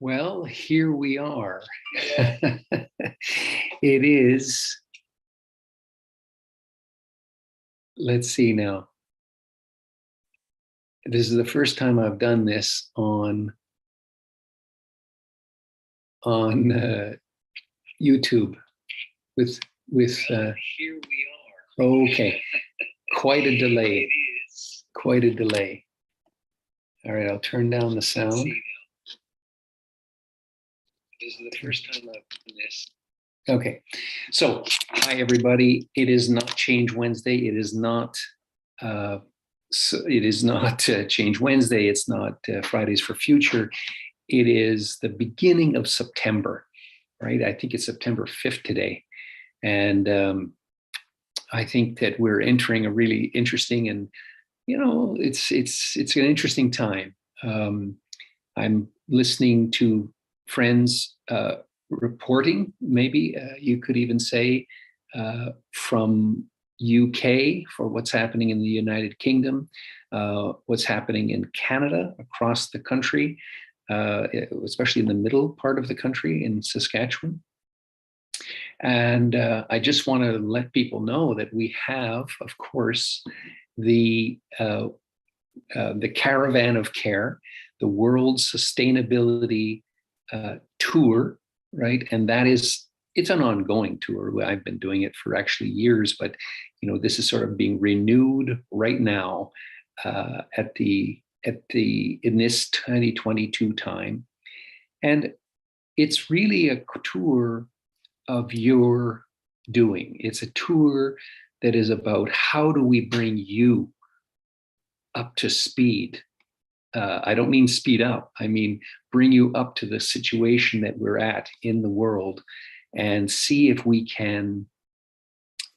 Well, here we are. It is, let's see now. This is the first time I've done this on YouTube with here we are. Okay, quite a delay. Quite a delay. All right, I'll turn down the sound. This is the first time I've done this. Okay, so hi everybody. It is not Change Wednesday. It is not. Change Wednesday. It's not Fridays for Future. It is the beginning of September, right? I think it's September 5th today, and I think that we're entering a really interesting and it's an interesting time. I'm listening to friends reporting, maybe you could even say, from UK for what's happening in the United Kingdom, what's happening in Canada, across the country, especially in the middle part of the country in Saskatchewan. And I just want to let people know that we have, of course, the Caravan of Care, the World Sustainability Tour, right? And it's an ongoing tour. I've been doing it for actually years, but this is sort of being renewed right now in this 2022 time, and it's really a tour of your doing. It's a tour that is about how do we bring you up to speed. I don't mean speed up. I mean bring you up to the situation that we're at in the world, and see if we can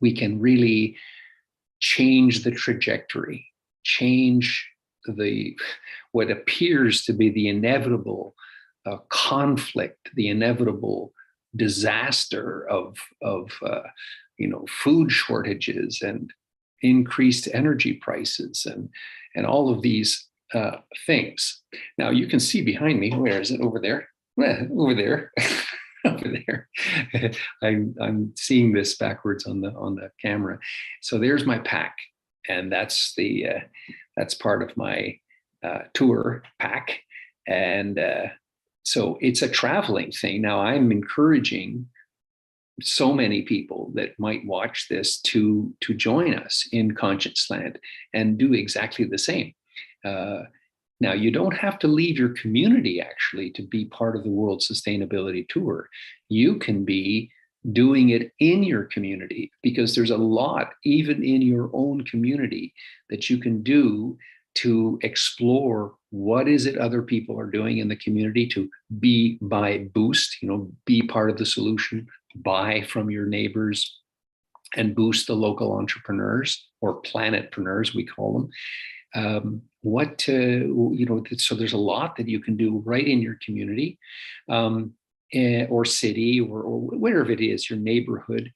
really change the trajectory, change what appears to be the inevitable conflict, the inevitable disaster of food shortages and increased energy prices and all of these things. Now you can see behind me. Where is it? Over there. Over there. Over there. I'm seeing this backwards on the camera. So there's my pack, and that's part of my tour pack, and so it's a traveling thing. Now I'm encouraging so many people that might watch this to join us in Conscience Land and do exactly the same. Now, you don't have to leave your community actually to be part of the World Sustainability Tour. You can be doing it in your community, because there's a lot, even in your own community, that you can do to explore what is it other people are doing in the community to be part of the solution, buy from your neighbors, and boost the local entrepreneurs, or planetpreneurs, we call them. So there's a lot that you can do right in your community, or city, or wherever it is, your neighborhood.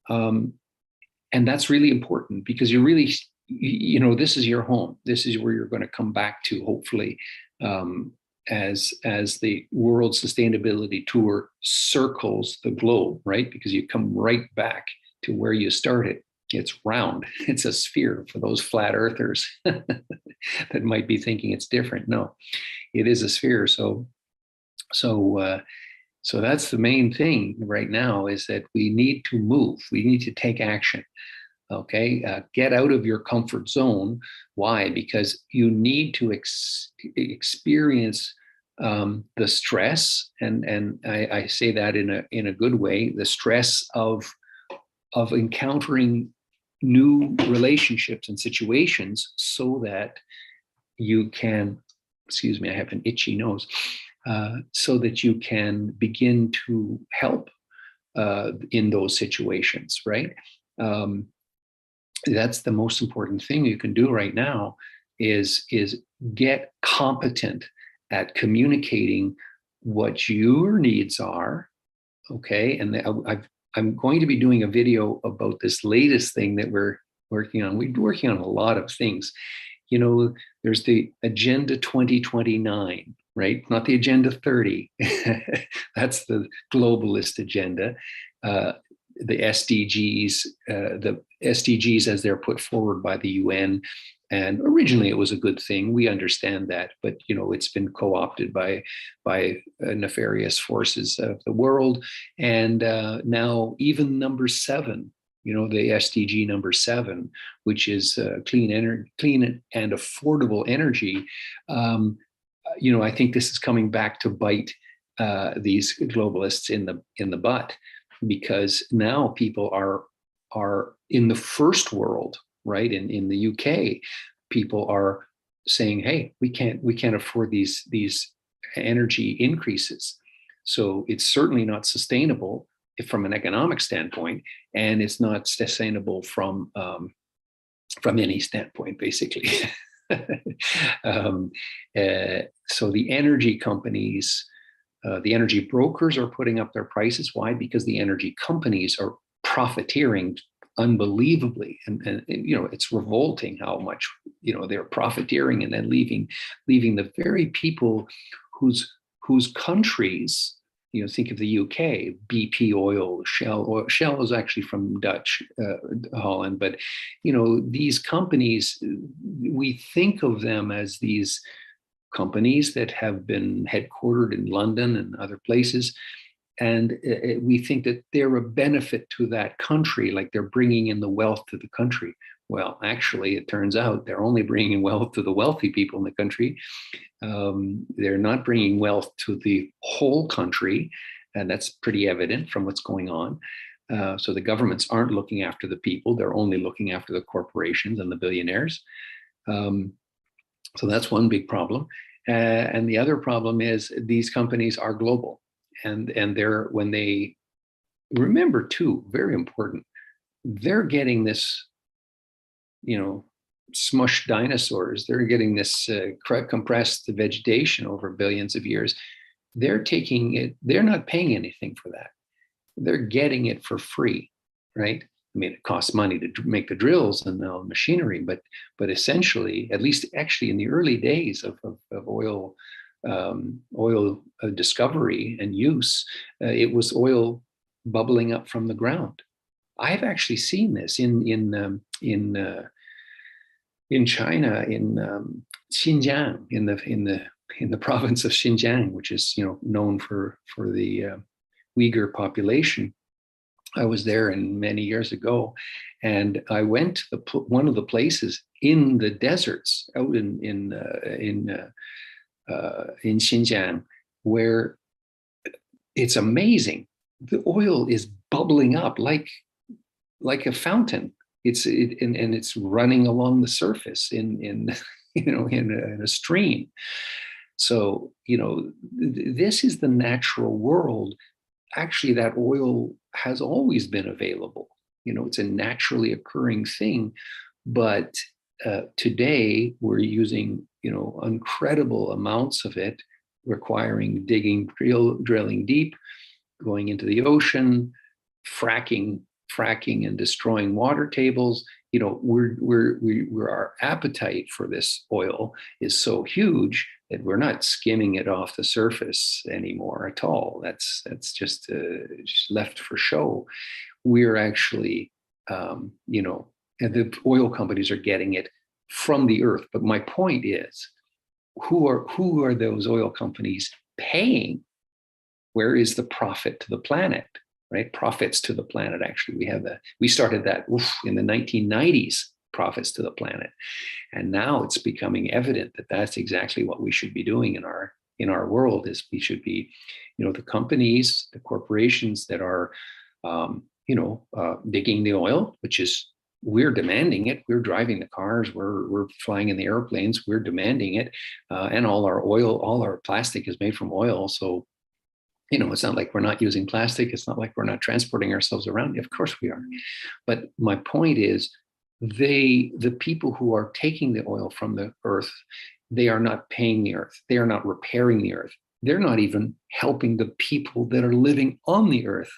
And that's really important, because you really, this is your home. This is where you're going to come back to, hopefully, as the World Sustainability Tour circles the globe, right? Because you come right back to where you started. It's round. It's a sphere for those flat earthers that might be thinking it's different. No, it is a sphere. So that's the main thing right now, is that we need to move. We need to take action. Okay, get out of your comfort zone. Why? Because you need to experience the stress, and I say that in a good way. The stress of encountering new relationships and situations, so that you can, excuse me, I have an itchy nose, so that you can begin to help in those situations, right? That's the most important thing you can do right now, is get competent at communicating what your needs are. Okay, and I'm going to be doing a video about this latest thing that we're working on. We're working on a lot of things. There's the Agenda 2029, right? Not the Agenda 30. That's the globalist agenda. The SDGs as they're put forward by the UN. And originally it was a good thing. We understand that, but it's been co-opted by nefarious forces of the world. And now even number 7, the SDG number 7, which is clean and affordable energy. I think this is coming back to bite these globalists in the butt, because now people are in the first world, right? In the UK, people are saying, "Hey, we can't afford these energy increases." So it's certainly not sustainable from an economic standpoint, and it's not sustainable from any standpoint, basically. So the energy companies, the energy brokers are putting up their prices. Why? Because the energy companies are profiteering unbelievably, and it's revolting how much they're profiteering, and then leaving the very people whose countries, think of the UK, BP oil, Shell oil. Shell is actually from Dutch Holland, but these companies, we think of them as these companies that have been headquartered in London and other places. And we think that they're a benefit to that country, like they're bringing in the wealth to the country. Well, actually, it turns out they're only bringing wealth to the wealthy people in the country. They're not bringing wealth to the whole country, and that's pretty evident from what's going on. So the governments aren't looking after the people. They're only looking after the corporations and the billionaires. So that's one big problem. And the other problem is these companies are global. And when they remember too, very important, they're getting this, smushed dinosaurs. They're getting this compressed vegetation over billions of years. They're taking it. They're not paying anything for that. They're getting it for free, right? I mean, it costs money to make the drills and the machinery, but essentially, at least actually in the early days of oil discovery and use, it was oil bubbling up from the ground. I've actually seen this in China, in Xinjiang, in the province of Xinjiang, which is known for the Uyghur population. I was there many years ago, and I went to one of the places in the deserts out in Xinjiang, where it's amazing. The oil is bubbling up like a fountain. And it's running along the surface in a stream. So this is the natural world. Actually, that oil has always been available. It's a naturally occurring thing, but today we're using incredible amounts of it, requiring drilling deep, going into the ocean, fracking and destroying water tables. Our appetite for this oil is so huge that we're not skimming it off the surface anymore at all. That's just left for show. We're actually, and the oil companies are getting it from the earth. But my point is, who are those oil companies paying? Where is the profit to the planet? Right? Profits to the planet. Actually, we started that in the 1990s, profits to the planet. And now it's becoming evident that that's exactly what we should be doing in our world. Is we should be, the companies, the corporations that are, digging the oil, which is, we're demanding it. We're driving the cars. We're flying in the airplanes. We're demanding it. And all our plastic is made from oil. So, it's not like we're not using plastic. It's not like we're not transporting ourselves around. Of course we are. But my point is, the people who are taking the oil from the earth, they are not paying the earth. They are not repairing the earth. They're not even helping the people that are living on the earth,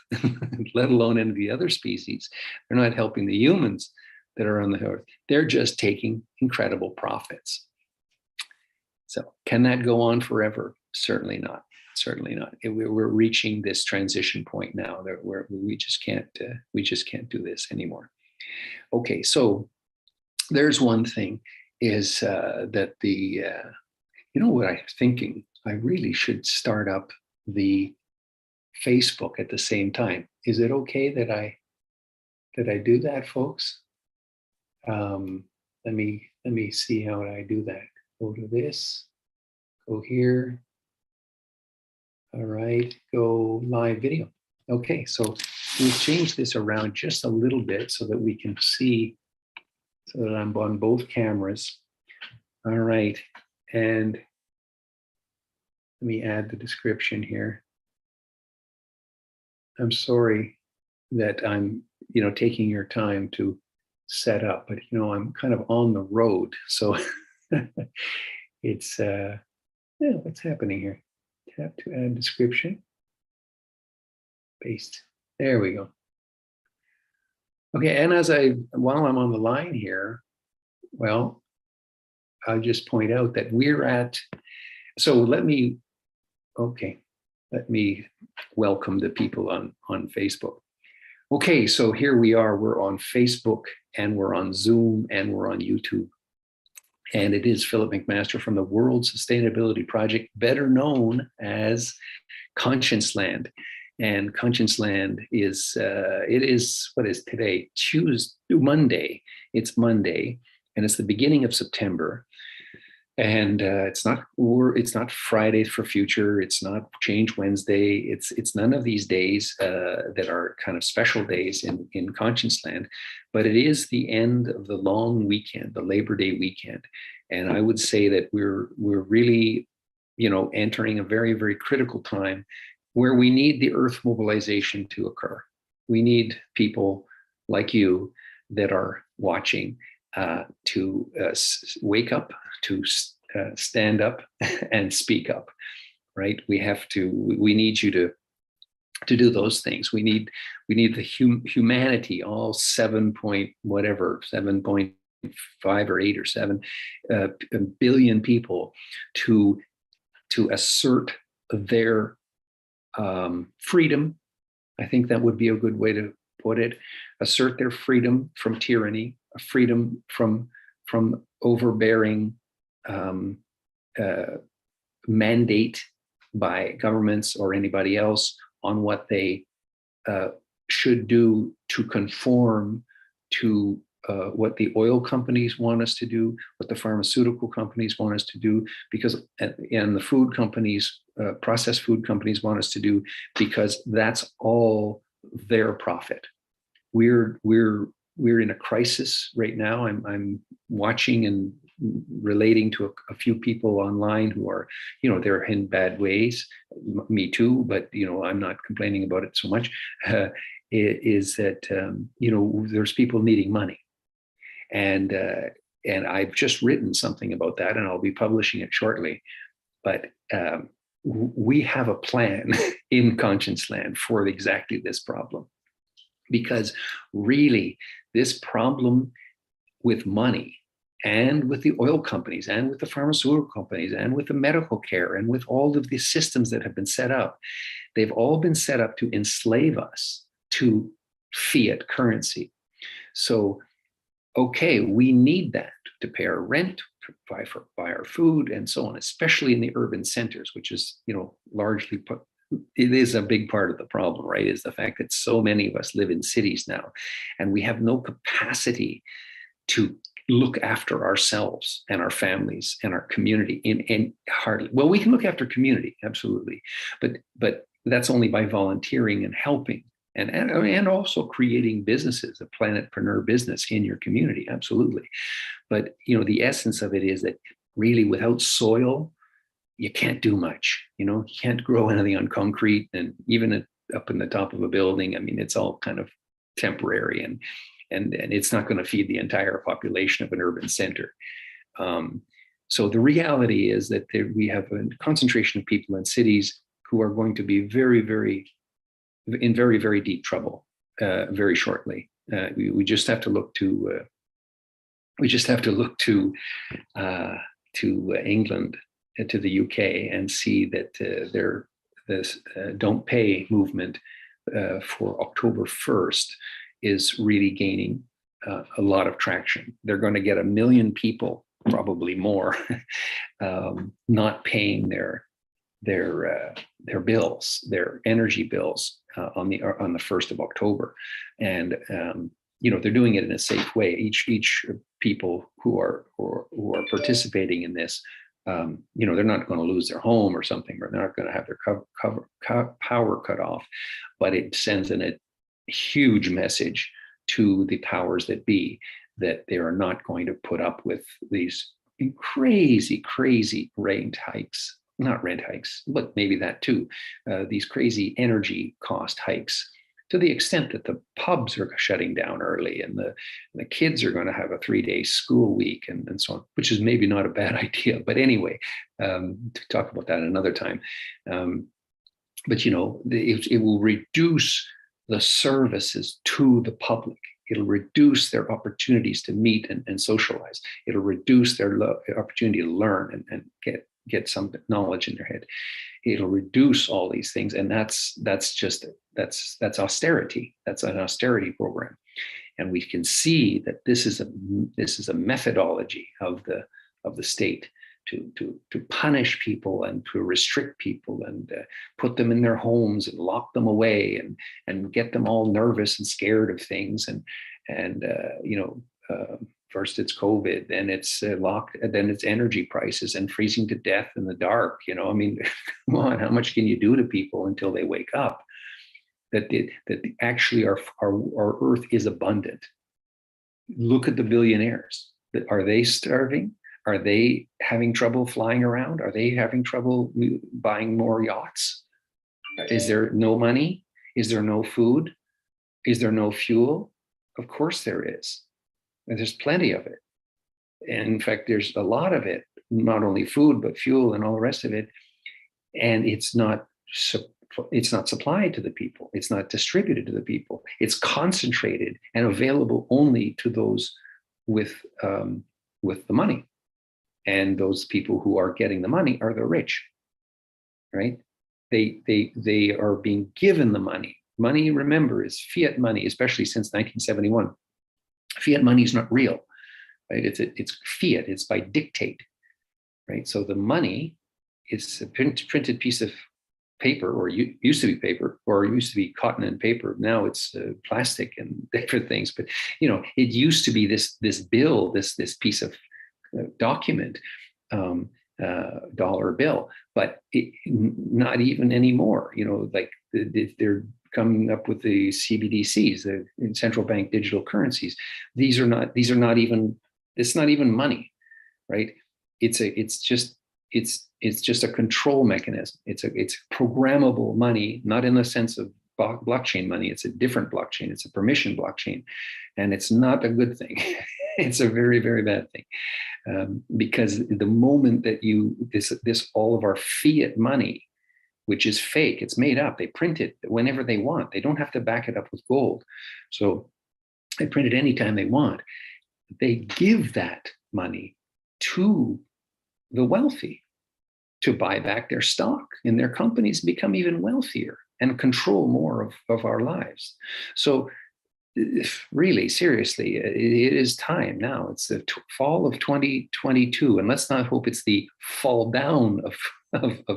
let alone any of the other species. They're not helping the humans that are on the earth. They're just taking incredible profits. So can that go on forever? Certainly not. Certainly not. We're reaching this transition point now that we just can't do this anymore. Okay, so there's one thing is that you know what I'm thinking? I really should start up the Facebook at the same time. Is it okay that I do that, folks? Let me see how I do that. Go to this, go here. All right, go live video. Okay, so we've changed this around just a little bit so that we can see, so that I'm on both cameras. All right, and let me add the description here. I'm sorry that I'm, taking your time to set up, but I'm kind of on the road, so it's yeah, what's happening here? Tap to add description. Paste. There we go. Okay, and while I'm on the line here, well, I'll just point out that let me welcome the people on Facebook. Okay, so here we are, we're on Facebook and we're on Zoom and we're on YouTube. And it is Philip McMaster from the World Sustainability Project, better known as Conscience Land. And Conscience Land is, what is today? Monday. It's Monday, and it's the beginning of September. And it's not Friday for Future. It's not Change Wednesday. It's none of these days that are kind of special days in Conscience Land, but it is the end of the long weekend, the Labor Day weekend, and I would say that we're really, entering a very, very critical time where we need the Earth mobilization to occur. We need people like you that are watching to wake up, to stand up and speak up, right? We need you to do those things. We need the humanity, all 7.5 or 8 or 7 billion people to assert their freedom. I think that would be a good way to put it. Assert their freedom from tyranny, a freedom from overbearing mandate by governments or anybody else on what they should do to conform to what the oil companies want us to do, what the pharmaceutical companies want us to do, and the food companies, processed food companies want us to do, because that's all their profit. We're in a crisis right now. I'm watching and relating to a few people online who are, they're in bad ways. Me too, but I'm not complaining about it so much. Is that there's people needing money, and I've just written something about that, and I'll be publishing it shortly. But we have a plan in Conscience Land for exactly this problem. Because really, this problem with money and with the oil companies and with the pharmaceutical companies and with the medical care and with all of these systems that have been set up, they've all been set up to enslave us to fiat currency. So, okay, we need that to pay our rent, to buy our food, and so on, especially in the urban centers, which is, largely it is a big part of the problem, right? Is the fact that so many of us live in cities now, and we have no capacity to look after ourselves and our families and our community in hardly. Well, we can look after community, absolutely, but that's only by volunteering and helping, and also creating businesses, a planetpreneur business in your community, absolutely. But the essence of it is that really, without soil, you can't do much. You can't grow anything on concrete, and even up in the top of a building. I mean, it's all kind of temporary, and it's not going to feed the entire population of an urban center. So the reality is that we have a concentration of people in cities who are going to be very, very, in very, very deep trouble very shortly. We just have to look to England to the UK and see that this don't pay movement for October 1st is really gaining a lot of traction. They're going to get 1 million people, probably more, not paying their bills, their energy bills on the 1st of October, and they're doing it in a safe way. Each people who are participating in this, they're not going to lose their home or something, or they're not going to have their power cut off, but it sends in a huge message to the powers that be that they are not going to put up with these crazy rent hikes. Not rent hikes, but maybe that too. These crazy energy cost hikes, to the extent that the pubs are shutting down early, and the kids are going to have a 3-day school week, and so on, which is maybe not a bad idea. But anyway, to talk about that another time. But it will reduce the services to the public. It'll reduce their opportunities to meet and socialize. It'll reduce their opportunity to learn and get some knowledge in their head. It'll reduce all these things, and that's austerity. That's an austerity program, and we can see that this is a methodology of the state to punish people and to restrict people and put them in their homes and lock them away and get them all nervous and scared of things, and first it's COVID, then it's then it's energy prices and freezing to death in the dark. I mean, come on, how much can you do to people until they wake up that actually our earth is abundant? Look at the billionaires. Are they starving? Are they having trouble flying around? Are they having trouble buying more yachts? Is there no money? Is there no food? Is there no fuel? Of course there is. And there's plenty of it. And in fact, there's a lot of it, not only food, but fuel and all the rest of it. And it's not supplied to the people. It's not distributed to the people. It's concentrated and available only to those with the money. And those people who are getting the money are the rich, right? They are being given the money. Money, remember, is fiat money, especially since 1971. Fiat money is not real, right? It's fiat. It's by dictate, right? So the money is a printed piece of paper, or used to be paper, or used to be cotton and paper. Now it's plastic and different things. But it used to be this bill, this piece of document, dollar bill, but not even anymore. Like they're coming up with the CBDCs, the central bank digital currencies. It's not even money, right? It's just a control mechanism. It's programmable money, not in the sense of blockchain money. It's a different blockchain. It's a permission blockchain, and it's not a good thing. It's a very, very bad thing, because the moment that this all of our fiat money, which is fake, it's made up. They print it whenever they want. They don't have to back it up with gold. So they print it anytime they want. They give that money to the wealthy to buy back their stock, and their companies become even wealthier and control more of our lives. So really, seriously, it is time now. It's the fall of 2022, and let's not hope it's the fall down of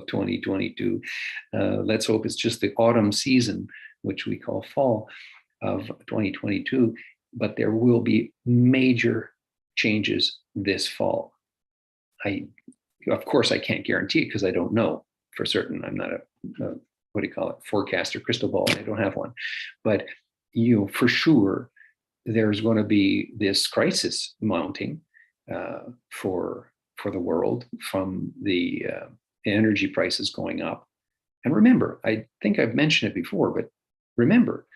2022. Let's hope it's just the autumn season, which we call fall, of 2022. But there will be major changes this fall. Of course, I can't guarantee it because I don't know for certain. I'm not a forecaster, crystal ball. I don't have one. But for sure, there's going to be this crisis mounting for the world from the energy prices going up. And remember, I think I've mentioned it before, but remember,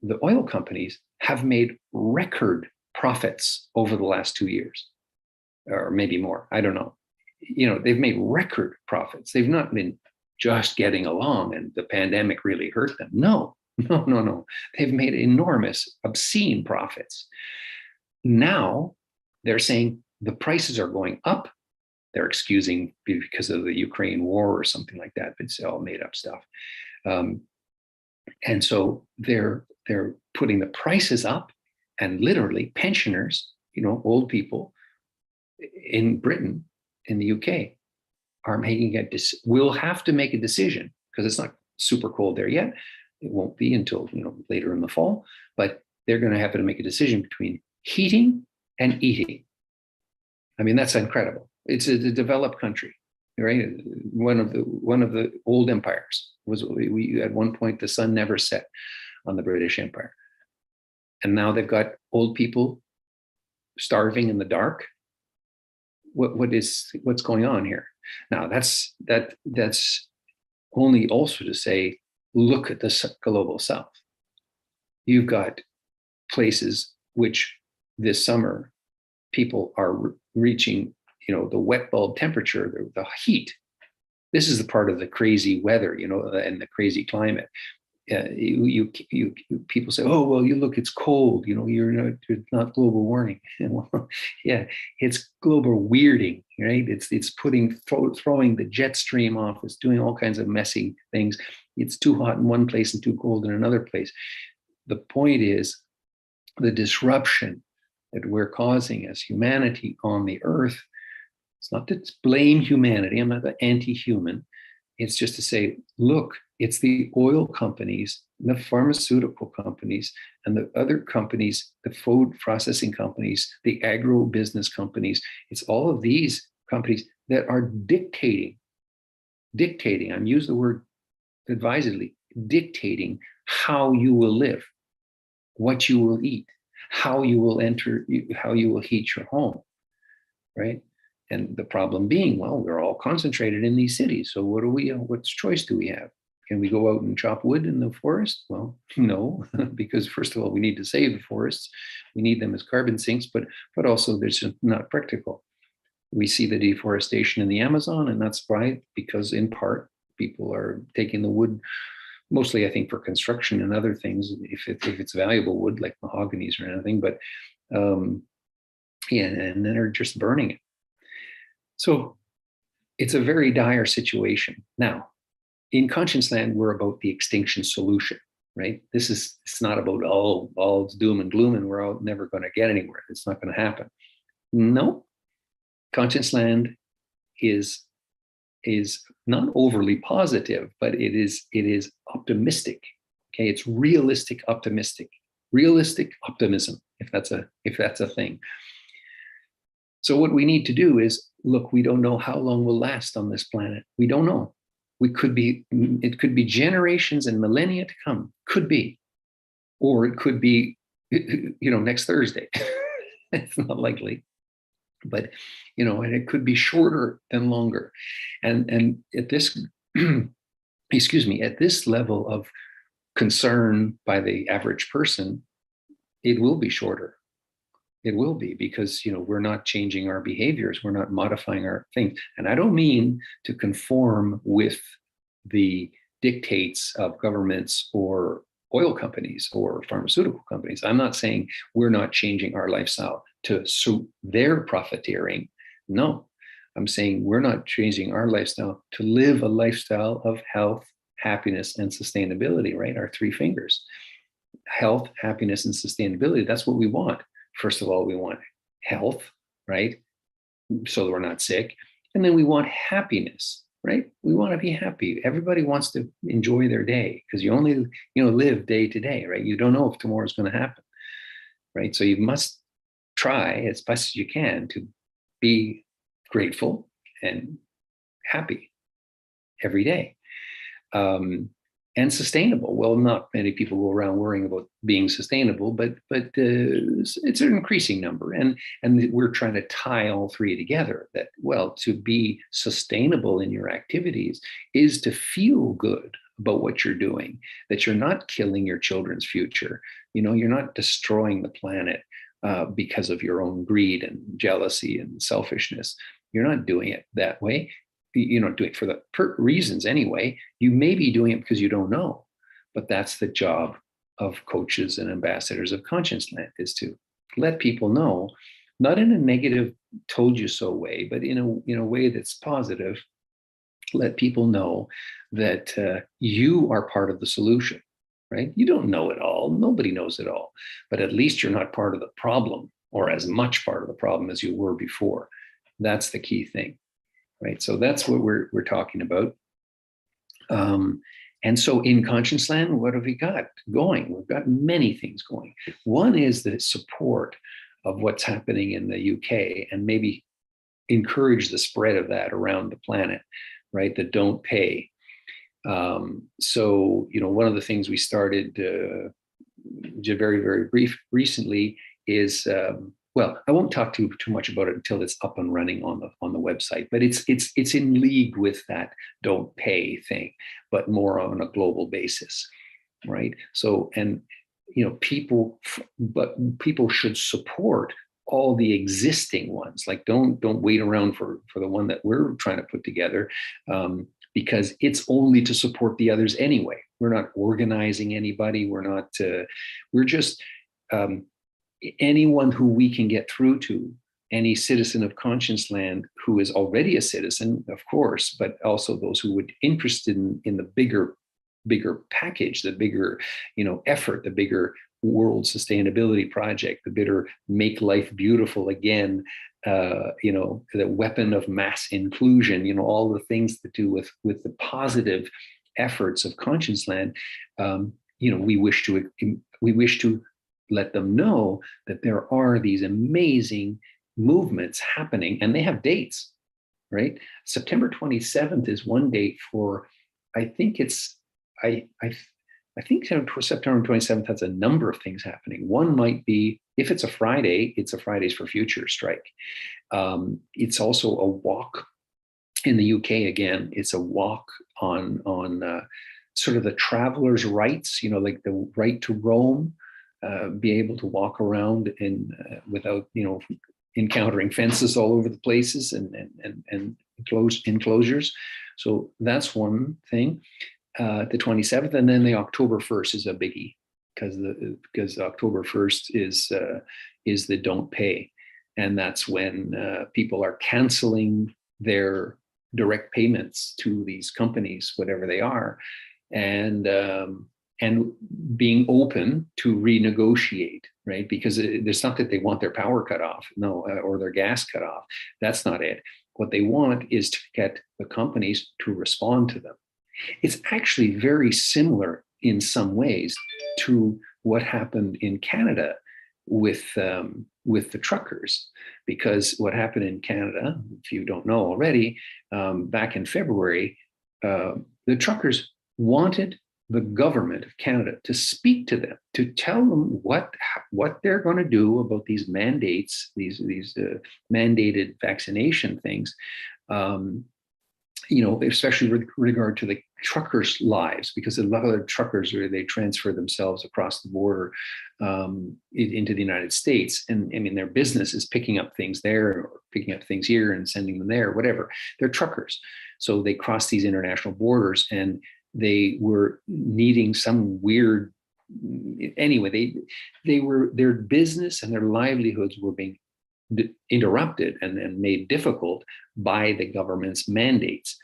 the oil companies have made record profits over the last 2 years, or maybe more. I don't know. They've made record profits. They've not been just getting along and the pandemic really hurt them. No. They've made enormous, obscene profits. Now they're saying the prices are going up, they're excusing because of the Ukraine war or something like that. It's all made up stuff. And so they're putting the prices up, and literally pensioners, old people in Britain, in the UK, are will have to make a decision, because it's not super cold there yet. It won't be until later in the fall, but they're going to have to make a decision between heating and eating. I mean, that's incredible. It's a developed country, right? One of the old empires was, we at one point the sun never set on the British Empire, and now they've got old people starving in the dark. What's going on here? Now that's only also to say, look at the global south. You've got places which this summer people are reaching, the wet bulb temperature, the heat. This is the part of the crazy weather, and the crazy climate. People say, oh, well, look, it's cold, it's not global warming. Well, yeah, it's global weirding, right? It's throwing the jet stream off. It's doing all kinds of messy things. It's too hot in one place and too cold in another place. The point is the disruption that we're causing as humanity on the earth. It's not to blame humanity. I'm not anti-human. It's just to say, look, it's the oil companies, the pharmaceutical companies, and the other companies, the food processing companies, the agro-business companies. It's all of these companies that are dictating, I'm using the word advisedly, dictating how you will live, what you will eat, how you will heat your home, right? And the problem being, well, we're all concentrated in these cities. So what choice do we have? Can we go out and chop wood in the forest? Well, no, because first of all, we need to save the forests. We need them as carbon sinks, but also they're just not practical. We see the deforestation in the Amazon, and that's why, because in part, people are taking the wood, mostly I think for construction and other things, if it's valuable wood like mahoganies or anything, but yeah, and then they're just burning it. So it's a very dire situation. Now, in Conscience Land, we're about the extinction solution, right? It's not about all doom and gloom and we're all never going to get anywhere. It's not going to happen. No, Conscience Land is not overly positive, but it is optimistic. Okay, it's realistic optimism, if that's a thing. So what we need to do is, look, we don't know how long we'll last on this planet. We don't know. It could be generations and millennia to come, could be, or it could be, next Thursday. It's not likely, but, and it could be shorter than longer. And at this, at this level of concern by the average person, it will be shorter. It will be, because we're not changing our behaviors, we're not modifying our things. And I don't mean to conform with the dictates of governments or oil companies or pharmaceutical companies. I'm not saying we're not changing our lifestyle to suit their profiteering. No, I'm saying we're not changing our lifestyle to live a lifestyle of health, happiness, and sustainability, right? Our three fingers. Health, happiness, and sustainability. That's what we want. First of all, we want health, right? So that we're not sick. And then we want happiness, right? We want to be happy. Everybody wants to enjoy their day, because you only, live day to day, right? You don't know if tomorrow is going to happen, right? So you must try as best as you can to be grateful and happy every day. And sustainable. Well, not many people go around worrying about being sustainable, but it's an increasing number, and we're trying to tie all three together. That, well, to be sustainable in your activities is to feel good about what you're doing, that you're not killing your children's future. You're not destroying the planet because of your own greed and jealousy and selfishness. You're not doing it that way. You're not doing it for the reasons anyway. You may be doing it because you don't know, but that's the job of coaches and ambassadors of Conscience Land, is to let people know, not in a negative told you so way, but in a way that's positive. Let people know that you are part of the solution, right? You don't know it all. Nobody knows it all, but at least you're not part of the problem, or as much part of the problem as you were before. That's the key thing, right? So that's what we're talking about. And so in Conscience Land, what have we got going? We've got many things going. One is the support of what's happening in the UK, and maybe encourage the spread of that around the planet, right? The don't pay. So, one of the things we started very, very brief recently is, well, I won't talk too much about it until it's up and running on the website, but it's in league with that don't pay thing, but more on a global basis, right? So, and people should support all the existing ones. Like, don't wait around for the one that we're trying to put together, because it's only to support the others anyway. We're not organizing anybody. We're just anyone who we can get through to, any citizen of Conscience Land who is already a citizen, of course, but also those who would interested in the bigger package, the bigger, effort, the bigger world sustainability project, the bigger make life beautiful again, the weapon of mass inclusion, all the things to do with the positive efforts of Conscience Land. We wish to let them know that there are these amazing movements happening, and they have dates, right? September 27th is one date for, I think September 27th has a number of things happening. One might be, if it's a Friday, it's a Fridays for Future strike. It's also a walk in the UK again. It's a walk on sort of the traveler's rights, like the right to roam, be able to walk around without, encountering fences all over the places and enclosures. So that's one thing. The 27th, and then the October 1st is a biggie, because October 1st is the don't pay, and that's when people are canceling their direct payments to these companies, whatever they are, and being open to renegotiate, right? Because it's not that they want their power cut off, no, or their gas cut off. That's not it. What they want is to get the companies to respond to them. It's actually very similar in some ways to what happened in Canada with the truckers, because what happened in Canada, if you don't know already, back in February, the truckers wanted the government of Canada to speak to them, to tell them what they're going to do about these mandates, these mandated vaccination things, especially with regard to the truckers' lives, because a lot of the truckers, they transfer themselves across the border into the United States. And I mean, their business is picking up things there, or picking up things here and sending them there, whatever. They're truckers. So they cross these international borders, and they were needing some weird, anyway, their business and their livelihoods were being interrupted and made difficult by the government's mandates.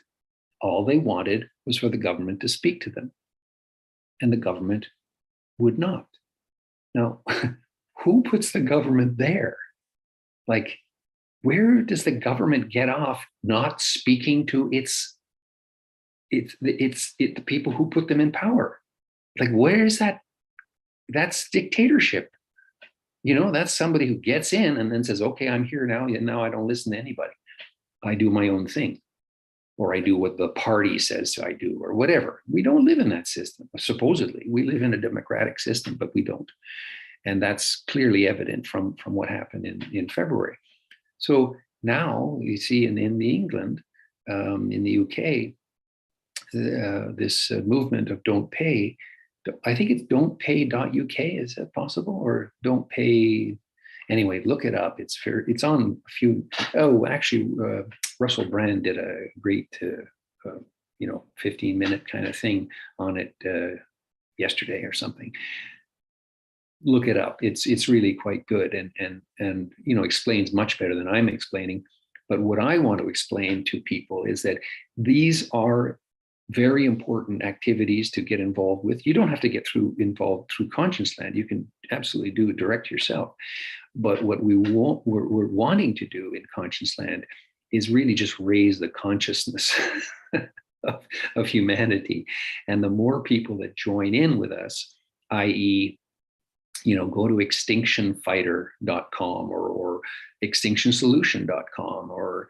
All they wanted was for the government to speak to them, and the government would not. Now, who puts the government there? Like, where does the government get off not speaking to the people who put them in power? Like, where is that? That's dictatorship. That's somebody who gets in and then says, okay, I'm here now, and now I don't listen to anybody. I do my own thing, or I do what the party says I do, or whatever. We don't live in that system. Supposedly, we live in a democratic system, but we don't. And that's clearly evident from what happened in February. So now you see in England, in the UK, this movement of don't pay. I think it's don'tpay.uk. Is that possible? Or don't pay. Anyway, look it up. It's on a few. Oh, actually, Russell Brand did a great, 15-minute kind of thing on it yesterday or something. look it up. It's really quite good, and you know, explains much better than I'm explaining. But what I want to explain to people is that these are very important activities to get involved with. You don't have to get involved through Conscience Land. You can absolutely do it direct yourself. But what we're wanting to do in Conscience Land is really just raise the consciousness of humanity. And the more people that join in with us, i.e., you know, go to extinctionfighter.com or extinctionsolution.com, or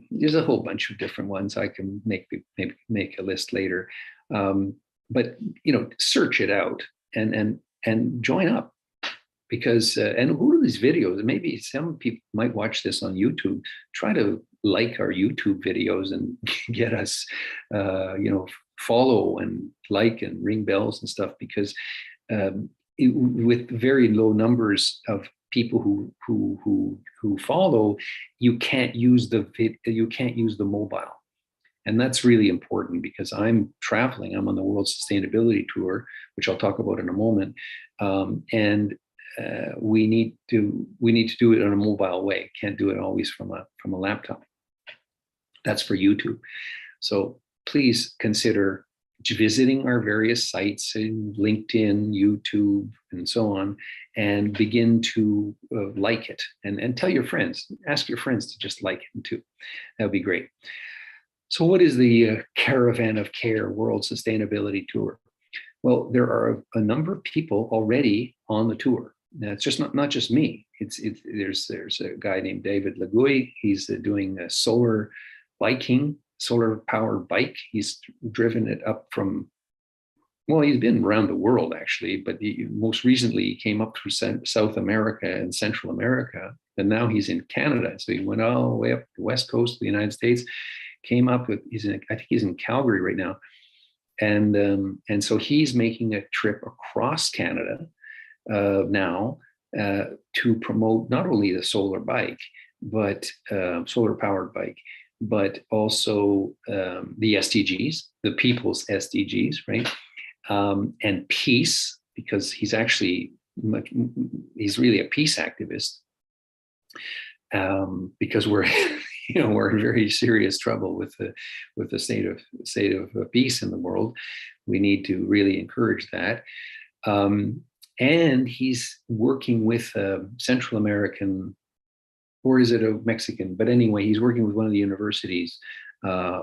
there's a whole bunch of different ones. I can maybe make a list later. But you know, search it out and join up, because and go to these videos. And maybe some people might watch this on YouTube. Try to like our YouTube videos and get us, you know, follow and like and ring bells and stuff, because with very low numbers of people who follow, you can't use the mobile. And that's really important, because I'm traveling. I'm on the World Sustainability Tour, which I'll talk about in a moment, and we need to do it in a mobile way. Can't do it always from a laptop. That's for YouTube. So please consider visiting our various sites in LinkedIn, YouTube, and so on, and begin to like it, and tell your friends. Ask your friends to just like it too. That would be great. So what is the Caravan of Care World Sustainability Tour? Well, there are a number of people already on the tour. Now, it's just not just me. There's a guy named David Lagui. He's doing a solar powered bike. He's driven it up from, well, he's been around the world actually, but most recently he came up through South America and Central America, and now he's in Canada. So he went all the way up the west coast of the United States, came up with, I think he's in Calgary right now. And so he's making a trip across Canada now to promote not only the solar bike, but solar powered bike, but also the SDGs, the people's SDGs, right? And peace, because he's really a peace activist, because we're we're in very serious trouble with the state of peace in the world. We need to really encourage that. And he's working with Central American, or is it a Mexican? But anyway, he's working with one of the universities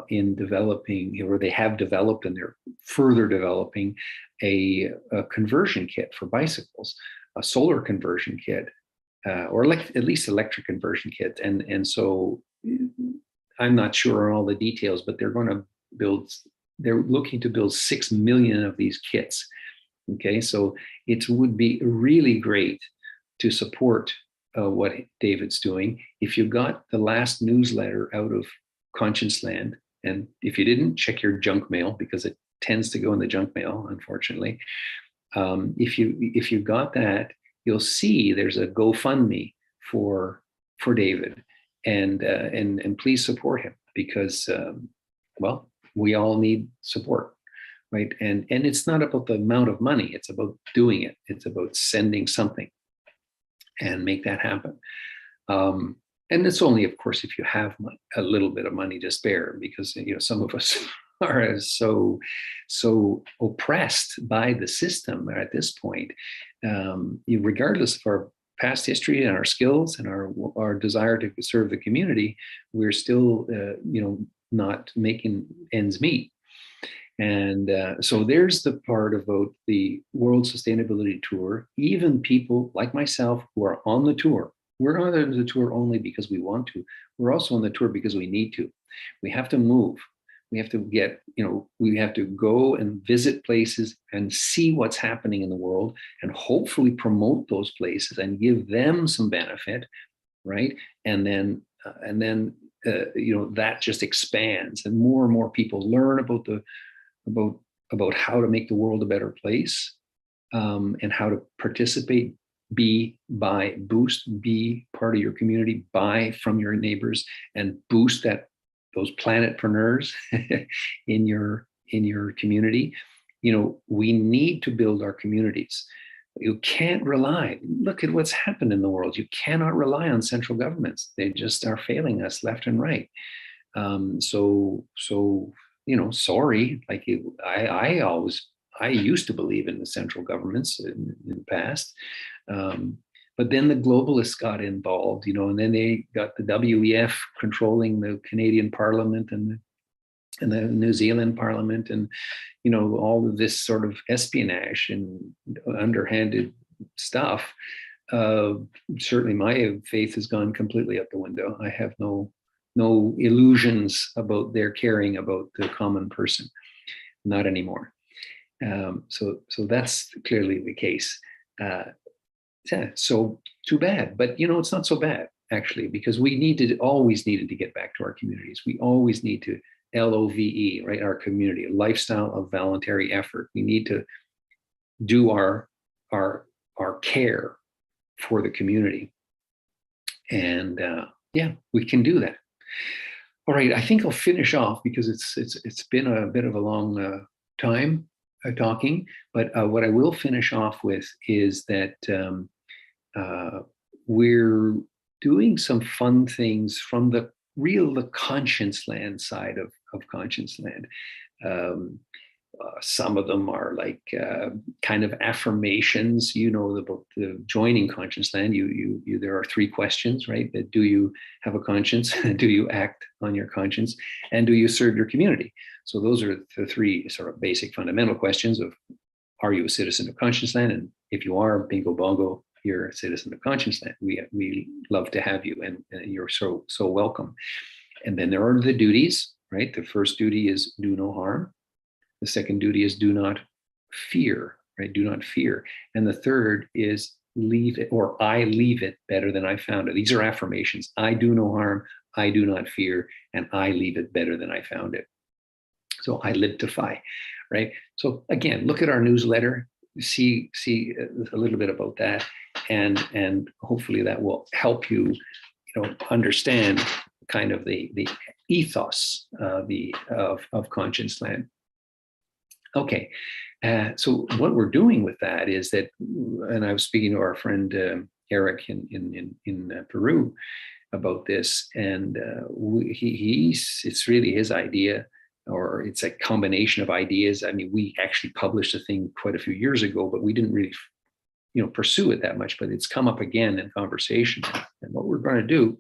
in developing, or they have developed, and they're further developing a conversion kit for bicycles, a solar conversion kit, or at least electric conversion kit. And so I'm not sure on all the details, but they're looking to build 6 million of these kits. Okay, so it would be really great to support what David's doing. If you got the last newsletter out of Conscience Land, and if you didn't, check your junk mail, because it tends to go in the junk mail, unfortunately. If you got that, you'll see there's a GoFundMe for David, and please support him, because well, we all need support. Right. And it's not about the amount of money, it's about doing it. It's about sending something and make that happen. And it's only, of course, if you have a little bit of money to spare, because some of us are so oppressed by the system at this point. Regardless of our past history and our skills and our desire to serve the community, we're still not making ends meet. And so there's the part about the World Sustainability Tour. Even people like myself who are on the tour, we're not on the tour only because we want to. We're also on the tour because we need to. We have to move. We have to we have to go and visit places and see what's happening in the world, and hopefully promote those places and give them some benefit, right? And then that just expands, and more people learn about how to make the world a better place, and how to participate, be part of your community, buy from your neighbors, and boost those planetpreneurs in your community. We need to build our communities. You can't rely. Look at what's happened in the world. You cannot rely on central governments. They just are failing us left and right. So sorry. Like I used to believe in the central governments in the past, but then the globalists got involved, and then they got the WEF controlling the Canadian Parliament and the New Zealand Parliament, and all of this sort of espionage and underhanded stuff. Certainly, my faith has gone completely out the window. I have no illusions about their caring about the common person, not anymore. So that's clearly the case. Yeah, so too bad, but it's not so bad actually, because we always needed to get back to our communities. We always need to LOVE, right? Our community, a lifestyle of voluntary effort. We need to do our care for the community, and yeah, we can do that. All right, I think I'll finish off because it's been a bit of a long time talking, but what I will finish off with is that we're doing some fun things from the conscience land side of conscience land. Some of them are like kind of affirmations, the joining conscience land. There are 3 questions, right? That do you have a conscience? Do you act on your conscience? And do you serve your community? So those are the 3 sort of basic fundamental questions of, are you a citizen of conscience land? And if you are, bingo bongo, you're a citizen of conscience land. We love to have you, and you're so welcome. And then there are the duties, right? The first duty is do no harm. The second duty is do not fear, right? Do not fear. And the third is leave it, or I leave it better than I found it. These are affirmations. I do no harm, I do not fear, and I leave it better than I found it. So I livetify, right? So again, look at our newsletter, see a little bit about that, and hopefully that will help you, understand kind of the ethos of conscience land. Okay, so what we're doing with that is that, and I was speaking to our friend Eric in Peru about this, and it's really his idea, or it's a combination of ideas. I mean, we actually published a thing quite a few years ago, but we didn't really, pursue it that much. But it's come up again in conversation, and what we're going to do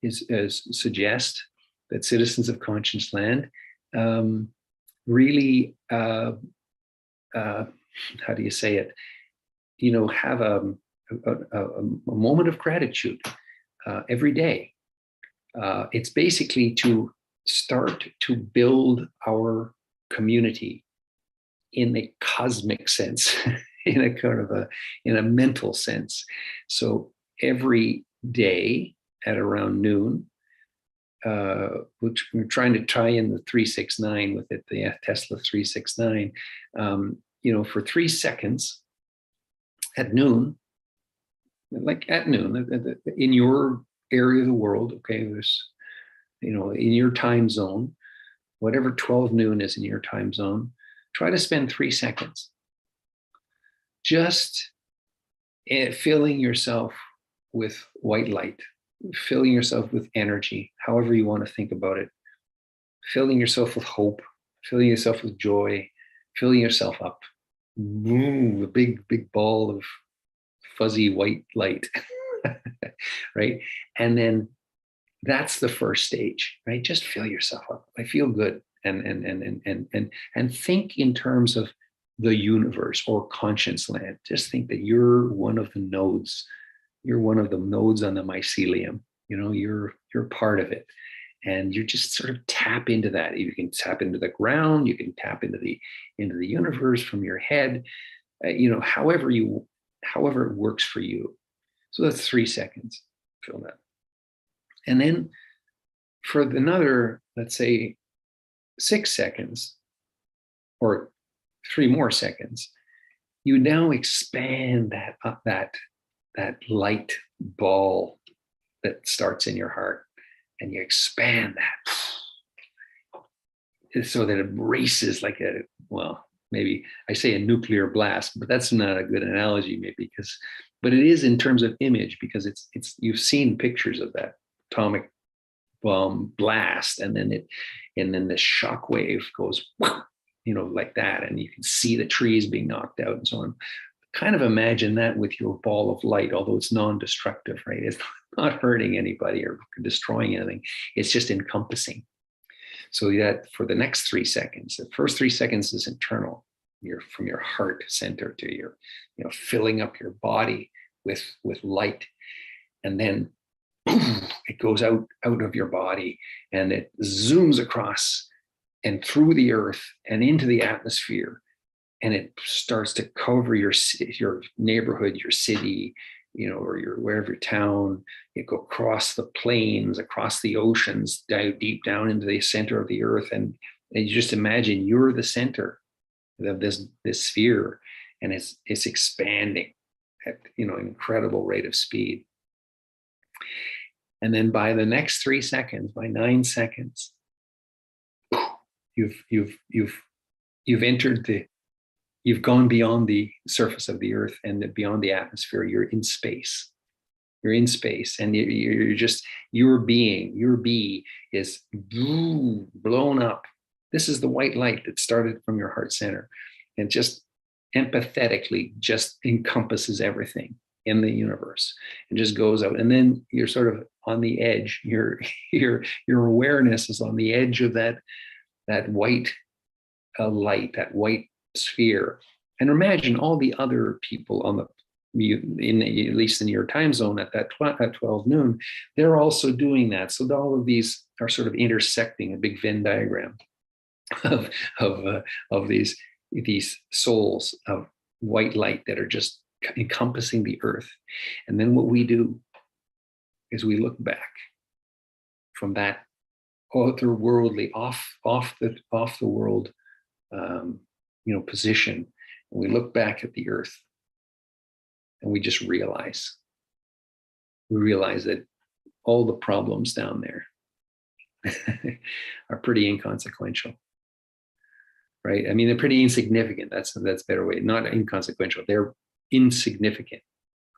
is suggest that citizens of conscience land really, how do you say it? Have a moment of gratitude every day. It's basically to start to build our community in a cosmic sense, in a kind of in a mental sense. So every day at around noon, which we're trying to tie in the 369 with it, the Tesla 369, for 3 seconds at noon, like at noon, in your area of the world, okay, there's, in your time zone, whatever 12 noon is in your time zone, try to spend 3 seconds just filling yourself with white light, filling yourself with energy, however you want to think about it, filling yourself with hope, filling yourself with joy, filling yourself up. Boom, a big ball of fuzzy white light, right? And then that's the first stage, right? Just fill yourself up. I feel good, and think in terms of the universe or conscience land. Just think that you're one of the nodes. You're one of the nodes on the mycelium. You're part of it, and you just sort of tap into that. You can tap into the ground. You can tap into the universe from your head. However it works for you. So that's 3 seconds. Feel that, and then for another, let's say, 6 seconds, or 3 more seconds, you now expand that light ball that starts in your heart, and you expand that so that it races like maybe I say a nuclear blast, but that's not a good analogy, maybe, but it is in terms of image, because it's you've seen pictures of that atomic bomb blast, and then the shock wave goes, like that, and you can see the trees being knocked out and so on. Kind of imagine that with your ball of light, although it's non-destructive, right? It's not hurting anybody or destroying anything. It's just encompassing. So that for the next 3 seconds, the first 3 seconds is internal. You're from your heart center to your, filling up your body with light. And then it goes out of your body, and it zooms across and through the earth and into the atmosphere. And it starts to cover your neighborhood, your city, or your wherever town. You go across the plains, across the oceans, dive deep down into the center of the earth, and you just imagine you're the center of this sphere, and it's expanding at an incredible rate of speed. And then by the next 3 seconds, by 9 seconds, you've gone beyond the surface of the earth and beyond the atmosphere. You're in space. You're in space, and you're just, your be is blown up. This is the white light that started from your heart center, and just empathetically just encompasses everything in the universe and just goes out. And then you're sort of on the edge. Your awareness is on the edge of that white light, that white sphere. And imagine all the other people on at least in your time zone at 12 noon, they're also doing that. So all of these are sort of intersecting, a big Venn diagram of these souls of white light that are just encompassing the earth. And then what we do is we look back from that otherworldly, off the world position, and we look back at the earth, and we just realize that all the problems down there are pretty inconsequential, right? I mean, they're pretty insignificant. That's a better way. Not inconsequential. They're insignificant,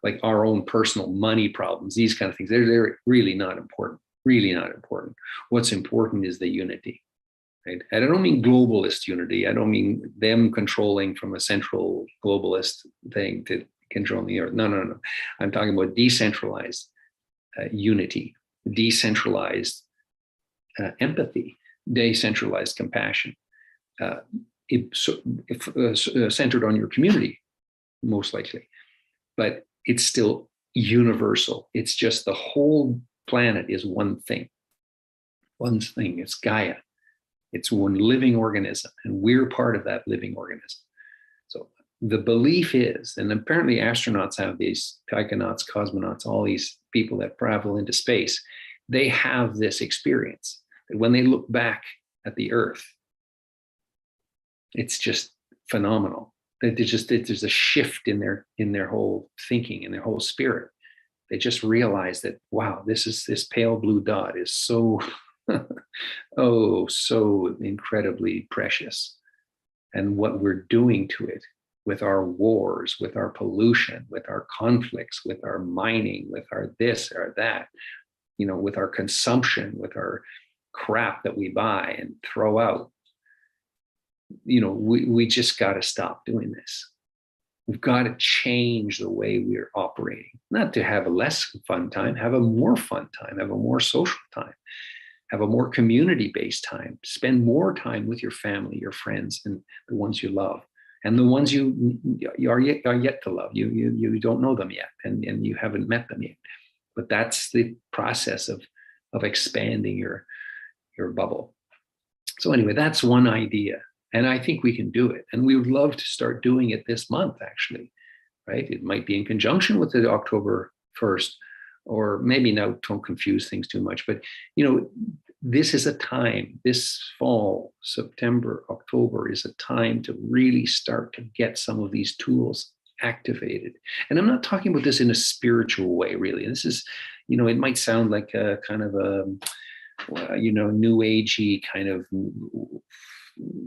like our own personal money problems, these kind of things. They're really not important. Really not important. What's important is the unity. Right? And I don't mean globalist unity. I don't mean them controlling from a central globalist thing to control the earth. No. I'm talking about decentralized unity, decentralized empathy, decentralized compassion, centered on your community, most likely. But it's still universal. It's just the whole planet is one thing. One thing. It's Gaia. It's one living organism, and we're part of that living organism. So the belief is, and apparently astronauts have these, taikonauts, cosmonauts, all these people that travel into space, they have this experience that when they look back at the Earth, it's just phenomenal. There's a shift in their whole thinking, in their whole spirit. They just realize that, wow, this pale blue dot is so so incredibly precious. And what we're doing to it with our wars, with our pollution, with our conflicts, with our mining, with our this or that, with our consumption, with our crap that we buy and throw out, we just got to stop doing this. We've got to change the way we're operating, not to have a less fun time, have a more fun time, have a more social time, have a more community-based time, spend more time with your family, your friends, and the ones you love, and the ones you are yet to love. You don't know them yet, and you haven't met them yet. But that's the process of expanding your bubble. So anyway, that's one idea. And I think we can do it. And we would love to start doing it this month, actually, right? It might be in conjunction with the October 1st, or maybe now don't confuse things too much. But, this is a time, this fall, September, October is a time to really start to get some of these tools activated. And I'm not talking about this in a spiritual way, really. This is, it might sound like a kind of new agey kind of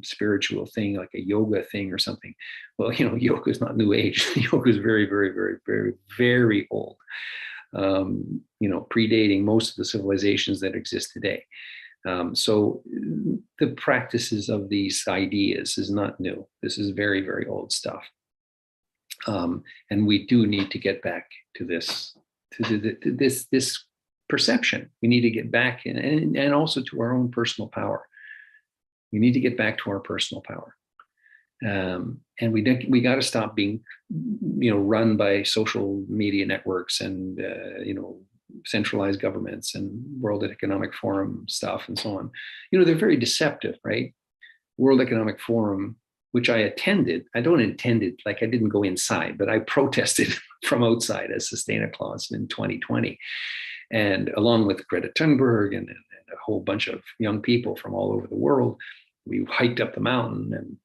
spiritual thing, like a yoga thing or something. Well, yoga is not new age. Yoga is very, very, very, very, very old. Predating most of the civilizations that exist today. So the practices of these ideas is not new. This is very, very old stuff. And we do need to get back to this, this perception. We need to get back and also to our own personal power. We need to get back to our personal power. And we got to stop being, run by social media networks and, centralized governments and World Economic Forum stuff and so on. They're very deceptive, right? World Economic Forum, which I attended. I didn't go inside, but I protested from outside as Santa Claus in 2020. And along with Greta Thunberg and a whole bunch of young people from all over the world, we hiked up the mountain and,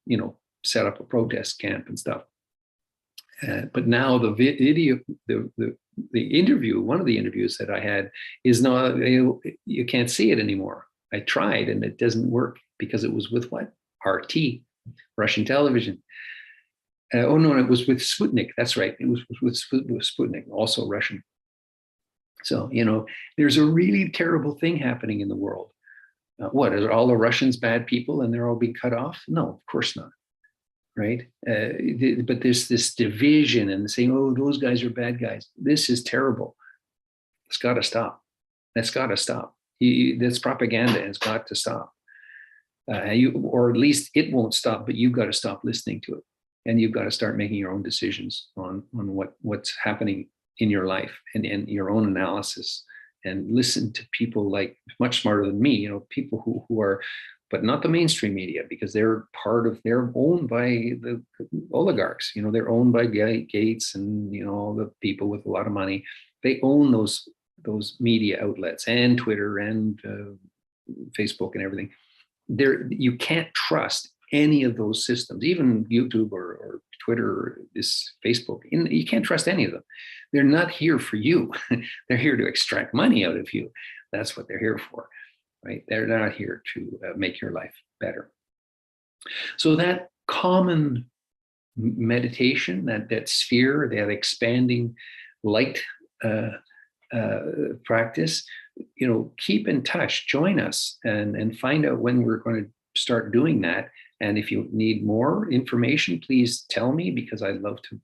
set up a protest camp and stuff. But now the video, the interview, one of the interviews that I had is not, you can't see it anymore. I tried and it doesn't work because it was with what? RT, Russian television. Oh no, it was with Sputnik. That's right. It was with Sputnik, also Russian. So, there's a really terrible thing happening in the world. What, are all the Russians bad people and they're all being cut off? No, of course not. Right? But there's this division and saying, oh, those guys are bad guys. This is terrible. It's got to stop. That's got to stop. This propaganda has got to stop. Or at least it won't stop, but you've got to stop listening to it. And you've got to start making your own decisions on what's happening in your life and your own analysis, and listen to people like much smarter than me, people who are, but not the mainstream media, because they're owned by the oligarchs. They're owned by Gates and, all the people with a lot of money. They own those media outlets and Twitter and Facebook and everything. You can't trust any of those systems, even YouTube or Twitter or this Facebook. You can't trust any of them. They're not here for you. They're here to extract money out of you. That's what they're here for. Right? They're not here to make your life better. So that common meditation, that sphere, that expanding light practice, keep in touch, join us, and find out when we're going to start doing that. And if you need more information, please tell me, because I'd love to,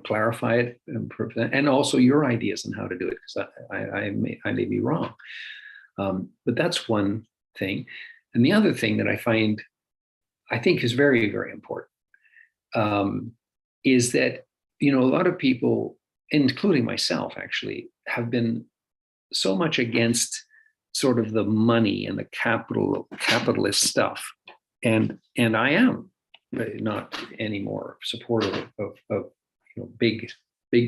clarify it and also your ideas on how to do it, because I may be wrong. But that's one thing. And the other thing that I think is very, very important, is that, a lot of people, including myself actually, have been so much against sort of the money and the capitalist stuff. And I am not anymore supportive of big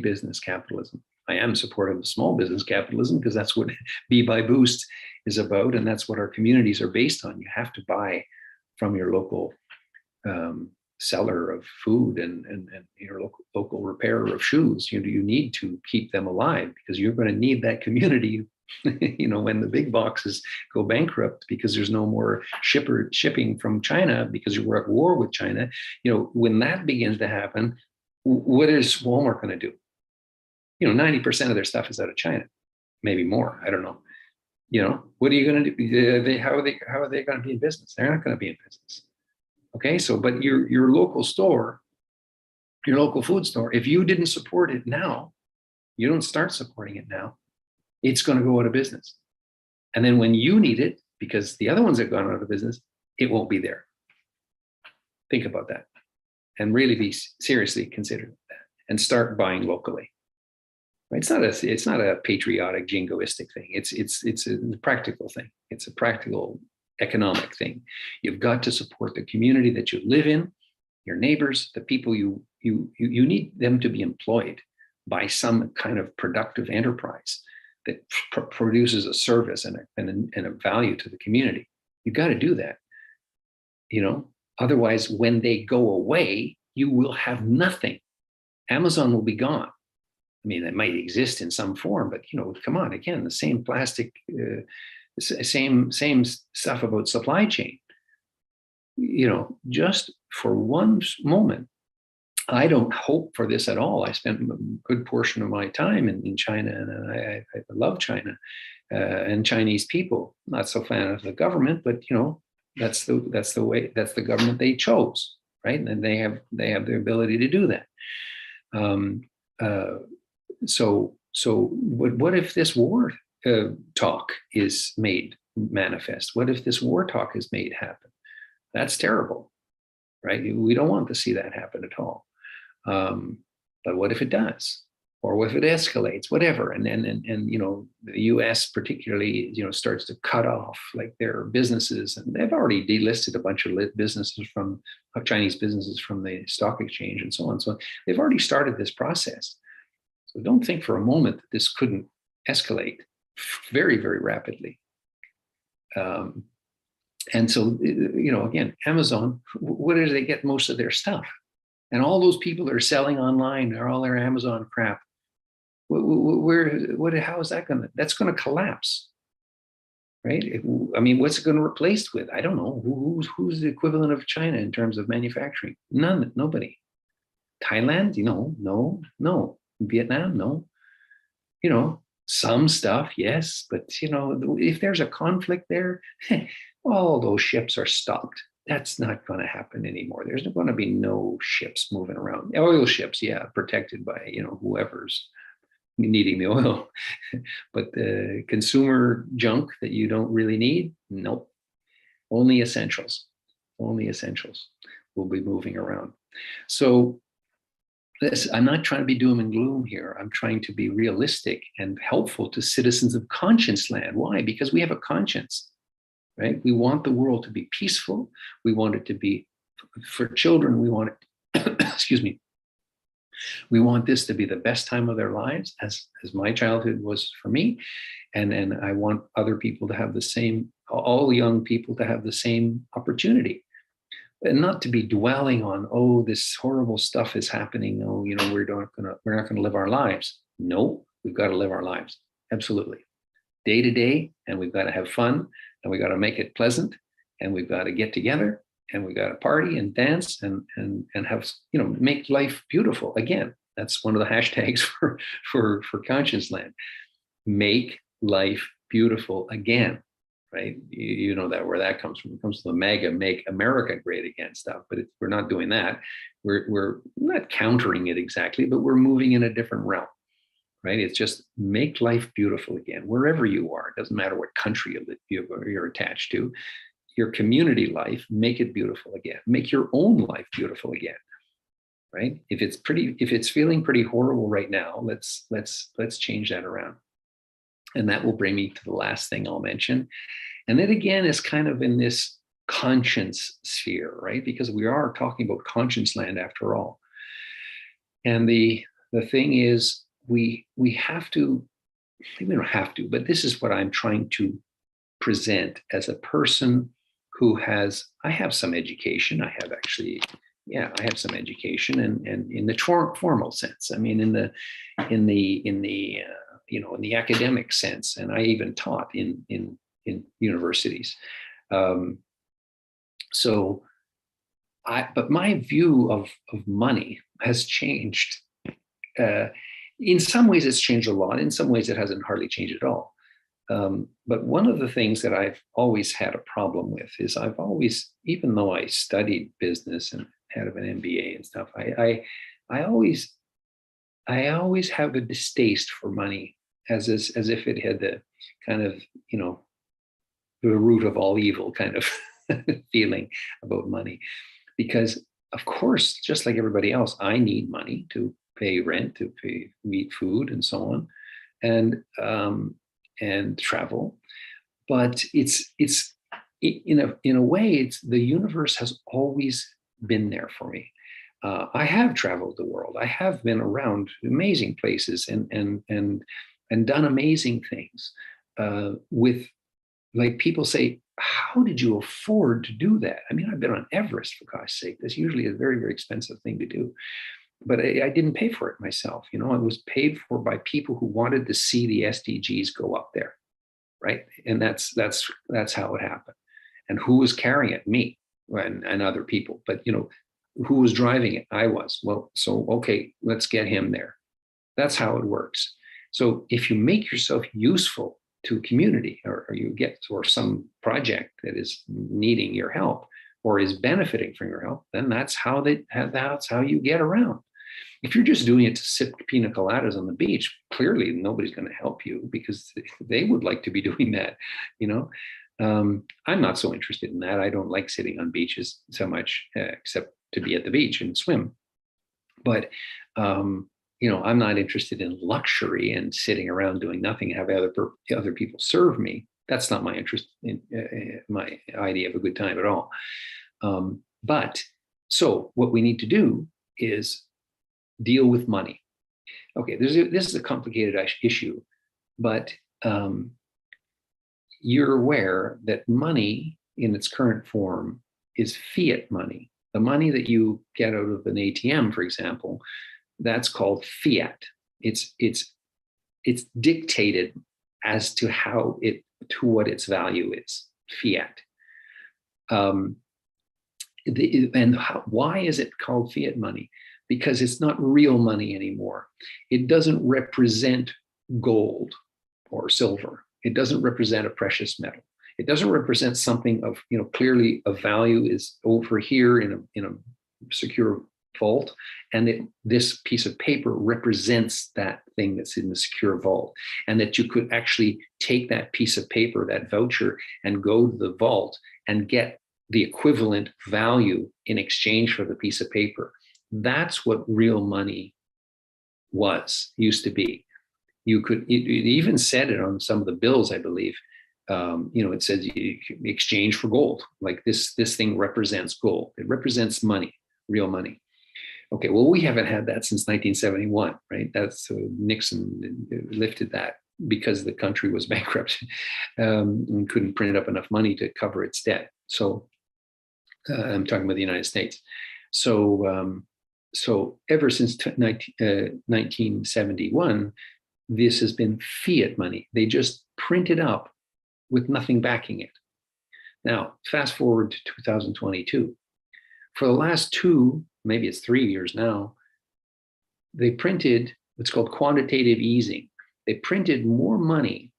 business capitalism. I am supportive of small business capitalism, because that's what Be by Boost is about, and that's what our communities are based on. You have to buy from your local seller of food and your local repairer of shoes. You need to keep them alive, because you're going to need that community. When the big boxes go bankrupt because there's no more shipping from China because you're at war with China. When that begins to happen, what is Walmart going to do? 90% of their stuff is out of China, maybe more. I don't know. What are you going to do? How are they going to be in business? They're not going to be in business. Okay. So, but your local store, your local food store, if you didn't support it now, you don't start supporting it now, it's going to go out of business. And then when you need it, because the other ones have gone out of business, it won't be there. Think about that and really be seriously consider that and start buying locally. Right? It's not a patriotic jingoistic thing. It's a practical thing. It's a practical economic thing. You've got to support the community that you live in, your neighbors, the people you need them to be employed by some kind of productive enterprise that produces a service and a value to the community. You've got to do that. Otherwise, when they go away, you will have nothing. Amazon will be gone. I mean, it might exist in some form, but come on, again, the same plastic Same stuff about supply chain. Just for one moment, I don't hope for this at all. I spent a good portion of my time in China, and I love China and Chinese people. Not so fan of the government, but that's the way, that's the government they chose, right? And they have the ability to do that. What if this war talk is made manifest? What if this war talk is made happen? That's terrible, right? We don't want to see that happen at all. But what if it does? Or what if it escalates, whatever? And the US particularly, starts to cut off like their businesses, and they've already delisted a bunch of businesses from Chinese businesses from the stock exchange and so on. So they've already started this process. So don't think for a moment that this couldn't escalate very, very rapidly. And so, again, Amazon, where do they get most of their stuff? And all those people that are selling online are all their Amazon crap. How is that that's going to collapse, right? What's it going to replace with? I don't know. Who's the equivalent of China in terms of manufacturing? Nobody. Thailand, no. Vietnam, no. Some stuff, yes, but if there's a conflict there, all those ships are stopped. That's not going to happen anymore. There's going to be no ships moving around. Oil ships, yeah, protected by whoever's needing the oil, but the consumer junk that you don't really need, nope. Only essentials. Only essentials will be moving around. So I'm not trying to be doom and gloom here. I'm trying to be realistic and helpful to citizens of conscience land. Why? Because we have a conscience, right? We want the world to be peaceful. We want it to be for children. We want it, excuse me. We want this to be the best time of their lives, as my childhood was for me. And I want other people to have the same, all young people to have the same opportunity. And not to be dwelling on, oh, this horrible stuff is happening. Oh, we're not gonna live our lives. No, we've got to live our lives. Absolutely. Day to day, and we've got to have fun, and we've got to make it pleasant, and we've got to get together, and we got to party and dance and have, make life beautiful. Again, that's one of the hashtags for Conscience Land. Make life beautiful again, right? You know that where that comes from. It comes from the MAGA, Make America Great Again stuff, but we're not doing that. We're not countering it exactly, but we're moving in a different realm, right? It's just make life beautiful again, wherever you are. It doesn't matter what country you're attached to. Your community life, make it beautiful again. Make your own life beautiful again, right? If it's feeling pretty horrible right now, let's change that around. And that will bring me to the last thing I'll mention. And that again is kind of in this conscience sphere, right? Because we are talking about conscience land after all. And the thing is, we have to, we don't have to, but this is what I'm trying to present as a person who I have some education. I have actually, I have some education, and in the formal sense. I mean, in the academic sense, and I even taught in universities. But my view of money has changed. In some ways, it's changed a lot. In some ways, it hasn't hardly changed at all. But one of the things that I've always had a problem with is I've always, even though I studied business and had an MBA and stuff, I always have a distaste for money, as if it had the kind of, the root of all evil kind of feeling about money. Because of course, just like everybody else, I need money to pay rent, to eat food, and so on, and travel. But it's in a way, it's the universe has always been there for me. I have traveled the world. I have been around amazing places and done amazing things with, like, people say, how did you afford to do that? I mean, I've been on Everest, for gosh sake. That's usually a very, very expensive thing to do. But I didn't pay for it myself. It was paid for by people who wanted to see the SDGs go up there. right? And that's how it happened. And who was carrying it? Me and other people. But who was driving it? I was. Well, so okay, let's get him there. That's how it works. So if you make yourself useful to a community, or you get or some project that is needing your help or is benefiting from your help, then that's how you get around. If you're just doing it to sip pina coladas on the beach, clearly nobody's going to help you because they would like to be doing that. I'm not so interested in that. I don't like sitting on beaches so much, except to be at the beach and swim. But I'm not interested in luxury and sitting around doing nothing and have other people serve me. That's not my interest in my idea of a good time at all. But so what we need to do is deal with money. Okay, this is a complicated issue, but you're aware that money in its current form is fiat money. The money that you get out of an ATM, for example, that's called fiat. It's dictated as to what its value is, fiat. Why is it called fiat money? Because it's not real money anymore. It doesn't represent gold or silver. It doesn't represent a precious metal. It doesn't represent something of, clearly a value is over here in a secure vault, and this piece of paper represents that thing that's in the secure vault, and that you could actually take that piece of paper, that voucher, and go to the vault and get the equivalent value in exchange for the piece of paper. That's what real money used to be. It even said it on some of the bills, I believe. It says you exchange for gold. Like this thing represents gold. It represents money, real money. Okay, well, we haven't had that since 1971, right? That's Nixon lifted that because the country was bankrupt and couldn't print up enough money to cover its debt. So I'm talking about the United States. So ever since 1971, this has been fiat money. They just print it up with nothing backing it. Now, fast forward to 2022. For the last maybe it's 3 years now, they printed what's called quantitative easing. They printed more money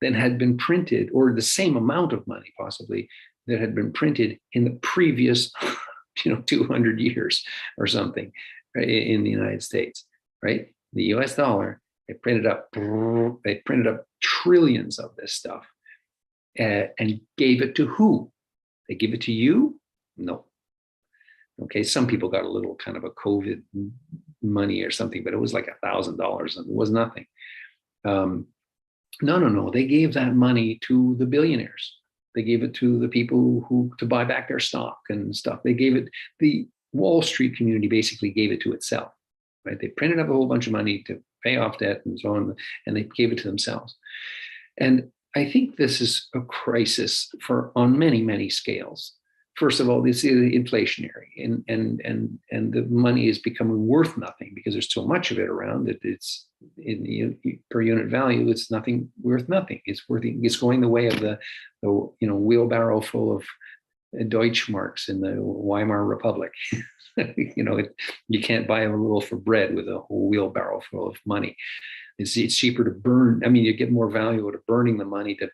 than had been printed, or the same amount of money possibly, that had been printed in the previous 200 years or something, right, in the United States, right? The US dollar, they printed up trillions of this stuff and gave it to who? They give it to you? No. Okay, some people got a little kind of a COVID money or something, but it was like $1,000 and it was nothing. No. They gave that money to the billionaires. They gave it to the people to buy back their stock and stuff. The Wall Street community basically gave it to itself, right? They printed up a whole bunch of money to pay off debt and so on, and they gave it to themselves. And I think this is a crisis on many, many scales. First of all, this is inflationary, and the money is becoming worth nothing because there's so much of it around that it's per unit value. It's worth nothing. It's going the way of the wheelbarrow full of Deutschmarks in the Weimar Republic. You can't buy a loaf of bread with a whole wheelbarrow full of money. It's cheaper to burn. I mean, you get more value out of burning the money to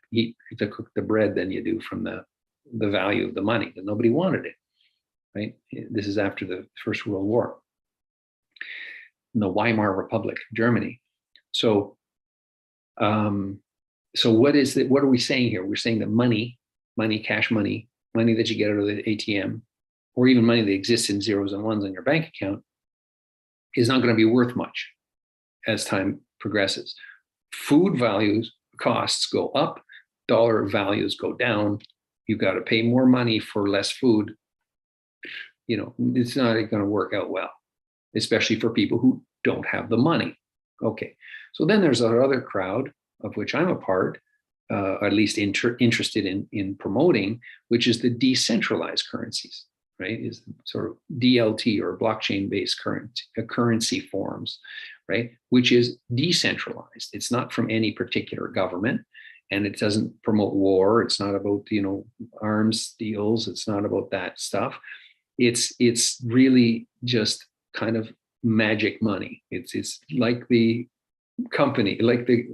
cook the bread than you do from the value of the money, because nobody wanted it, right? This is after the First World War, in the Weimar Republic, Germany. So what is it? What are we saying here? We're saying that money, cash money that you get out of the ATM, or even money that exists in zeros and ones on your bank account, is not going to be worth much as time progresses. Food costs go up, dollar values go down. You've got to pay more money for less food. It's not going to work out well, especially for people who don't have the money. Okay, so then there's another crowd, of which I'm a part, at least interested in promoting, which is the decentralized currencies, right? Is sort of DLT, or blockchain-based currency forms, right? Which is decentralized. It's not from any particular government. and it doesn't promote war. It's not about, arms deals. It's not about that stuff. It's really just kind of magic money. It's like the company, like the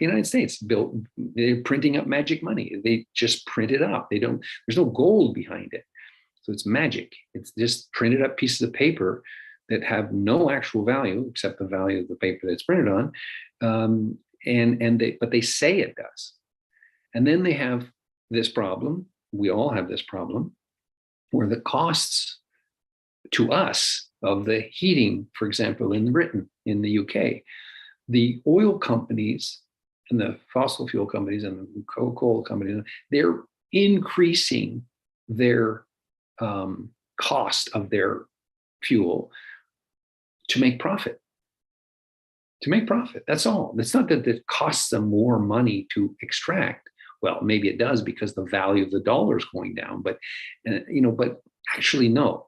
United States built. They're printing up magic money. They just print it up. There's no gold behind it. So it's magic. It's just printed up pieces of paper that have no actual value except the value of the paper that's printed on. But they say it does. And then they have this problem. We all have this problem where the costs to us of the heating, for example, in Britain, in the UK, the oil companies and the fossil fuel companies and the coal companies, they're increasing their cost of their fuel to make profit. To make profit, that's all. It's not that it costs them more money to extract. Well, maybe it does because the value of the dollar is going down, but but actually no.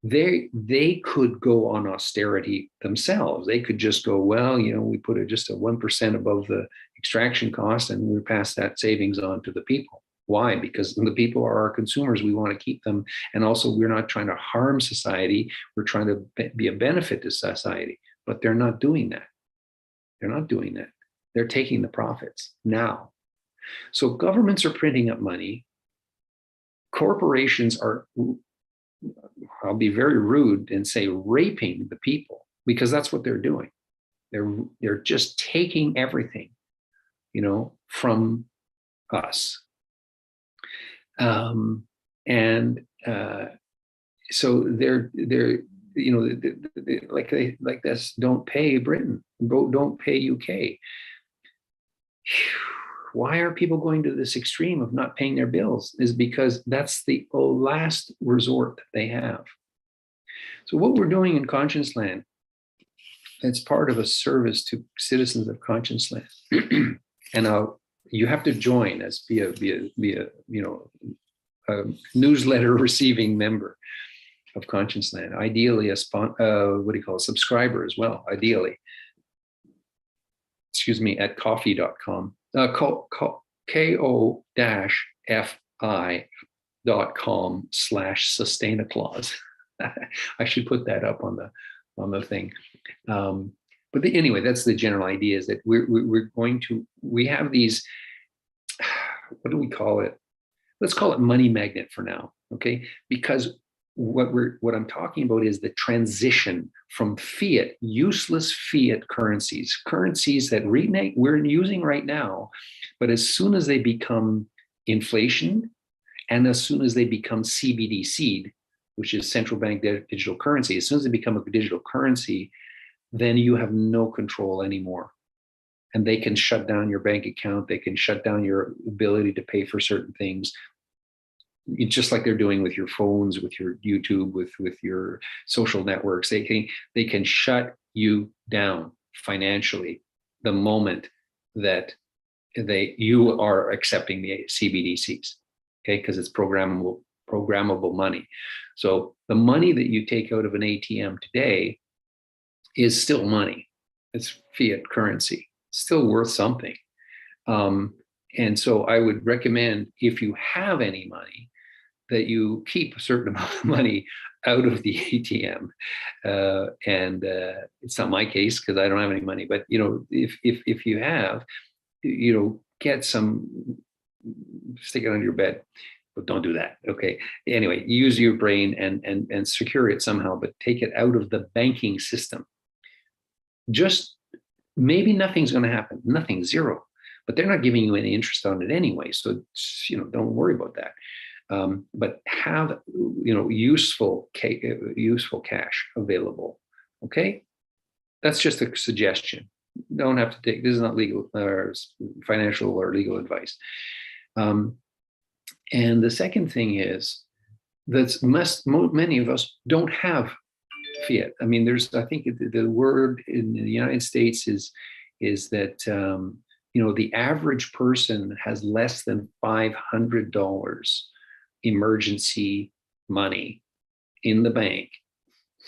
They could go on austerity themselves. They could just go, well, we put it just a 1% above the extraction cost and we pass that savings on to the people. Why? Because the people are our consumers. We want to keep them. And also, we're not trying to harm society. We're trying to be a benefit to society. But they're not doing that. They're not doing that. They're taking the profits now. So governments are printing up money. Corporations are, I'll be very rude and say, raping the people, because that's what they're doing. They're just taking everything, from us. So they're like this. Don't pay Britain. Don't pay UK. Why are people going to this extreme of not paying their bills? Is because that's the last resort that they have. So what we're doing in Conscience Land, it's part of a service to citizens of Conscience Land, and you have to join as be a newsletter receiving member of Conscience Land. Ideally, subscriber as well. Ideally, at coffee.com. ko-fi.com/sustainaclause. I should put that up on the thing. But anyway, that's the general idea, is that we have these, what do we call it? Let's call it money magnet for now, okay? Because what I'm talking about is the transition from fiat, useless fiat currencies that we're using right now, but as soon as they become inflation, and as soon as they become CBDC, which is central bank digital currency, as soon as they become a digital currency, then you have no control anymore. And they can shut down your bank account. They can shut down your ability to pay for certain things. It's just like they're doing with your phones, with your YouTube, with your social networks. They can shut you down financially the moment that you are accepting the CBDCs, okay? Because it's programmable money. So the money that you take out of an ATM today is still money. It's fiat currency, still worth something. And so I would recommend, if you have any money, that you keep a certain amount of money out of the ATM. And it's not my case because I don't have any money, but if you have, get some, stick it under your bed, but don't do that. Okay. Anyway, use your brain and secure it somehow, but take it out of the banking system. Just maybe nothing's going to happen, nothing, zero, but they're not giving you any interest on it anyway. So, don't worry about that. But have, useful cash available. Okay. That's just a suggestion. Don't have to take, this is not legal or financial or legal advice. And the second thing is that many of us don't have fiat. I mean, I think the word in the United States is that, the average person has less than $500 emergency money in the bank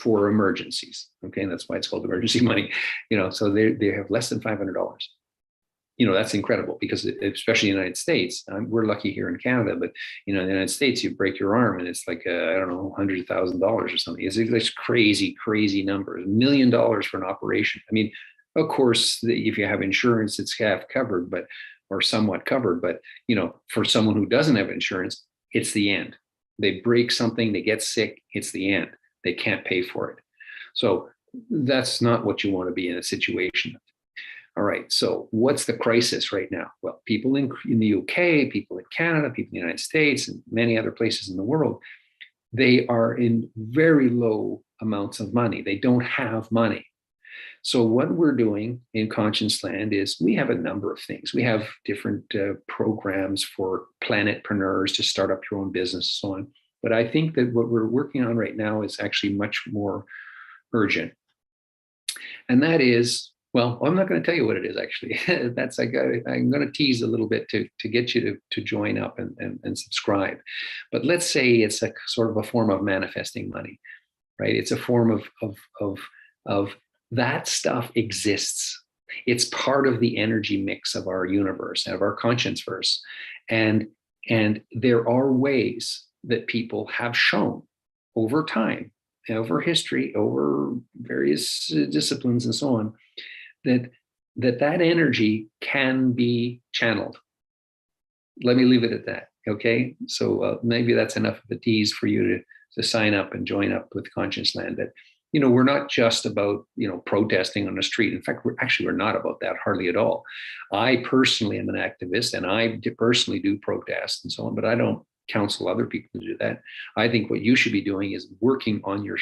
for emergencies. Okay, and that's why it's called emergency money. So they have less than $500. that's incredible, because especially in the United States, we're lucky here in Canada, but in the United States, you break your arm and it's like, I don't know, $100,000 or something. It's crazy, crazy numbers. $1 million for an operation. I mean, of course, if you have insurance, it's half covered, or somewhat covered. But, for someone who doesn't have insurance, it's the end. They break something, they get sick, it's the end. They can't pay for it. So that's not what you want to be in a situation. All right, so what's the crisis right now? Well, people in the UK, people in Canada, people in the United States, and many other places in the world, they are in very low amounts of money. They don't have money. So what we're doing in Conscience Land is we have a number of things. We have different programs for planetpreneurs to start up your own business and so on. But I think that what we're working on right now is actually much more urgent. And that is, well, I'm not going to tell you what it is, actually. I'm going to tease a little bit to get you to join up and subscribe. But let's say it's a sort of a form of manifesting money, right? It's a form of that stuff exists. It's part of the energy mix of our universe, of our conscience verse. And there are ways that people have shown over time, over history, over various disciplines and so on, that energy can be channeled. Let me leave it at that. Okay. So maybe that's enough of a tease for you to sign up and join up with Conscience Land. That, we're not just about, protesting on the street. In fact, we're not about that hardly at all. I personally am an activist, and I personally do protest and so on, but I don't counsel other people to do that. I think what you should be doing is working on your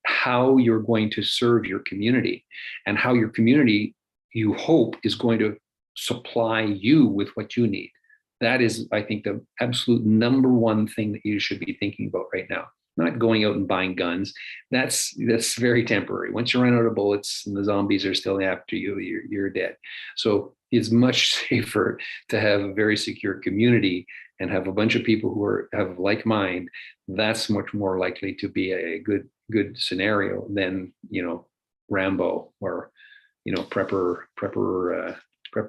how you're going to serve your community, and how your community, you hope, is going to supply you with what you need. That is, I think, the absolute number one thing that you should be thinking about right now. Not going out and buying guns. That's very temporary. Once you run out of bullets and the zombies are still after you, you're dead. So it's much safer to have a very secure community and have a bunch of people who have like mind. That's much more likely to be a good scenario than, Rambo or, prepper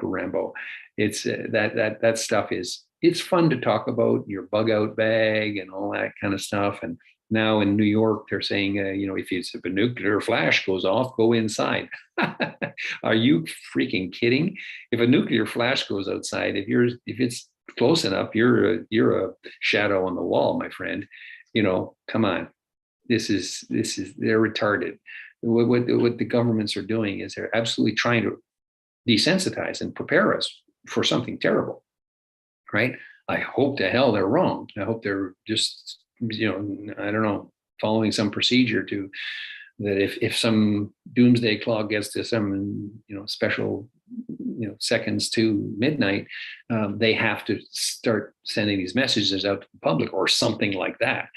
Rambo. It's that stuff it's fun to talk about, your bug out bag and all that kind of stuff. And now in New York, they're saying, if a nuclear flash goes off, go inside. Are you freaking kidding? If a nuclear flash goes outside, if it's close enough, you're a shadow on the wall, my friend. Come on. They're retarded. What the governments are doing is they're absolutely trying to desensitize and prepare us for something terrible, right? I hope to hell they're wrong. I hope they're just, I don't know, following some procedure that if some doomsday clock gets to some, special, seconds to midnight, they have to start sending these messages out to the public or something like that.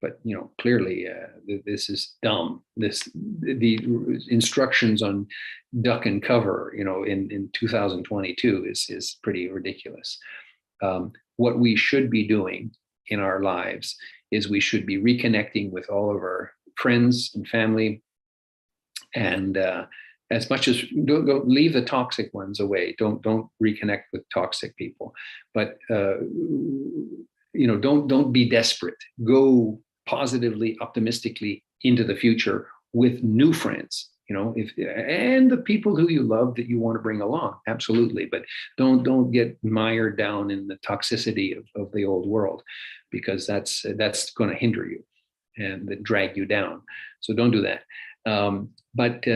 But clearly, this is dumb. The instructions on duck and cover, in 2022 is pretty ridiculous. What we should be doing in our lives is we should be reconnecting with all of our friends and family, and as much as don't leave the toxic ones away. Don't reconnect with toxic people, but don't be desperate. Go positively, optimistically into the future with new friends, and the people who you love that you want to bring along, absolutely. But don't get mired down in the toxicity of the old world, because that's going to hinder you and drag you down. So don't do that. But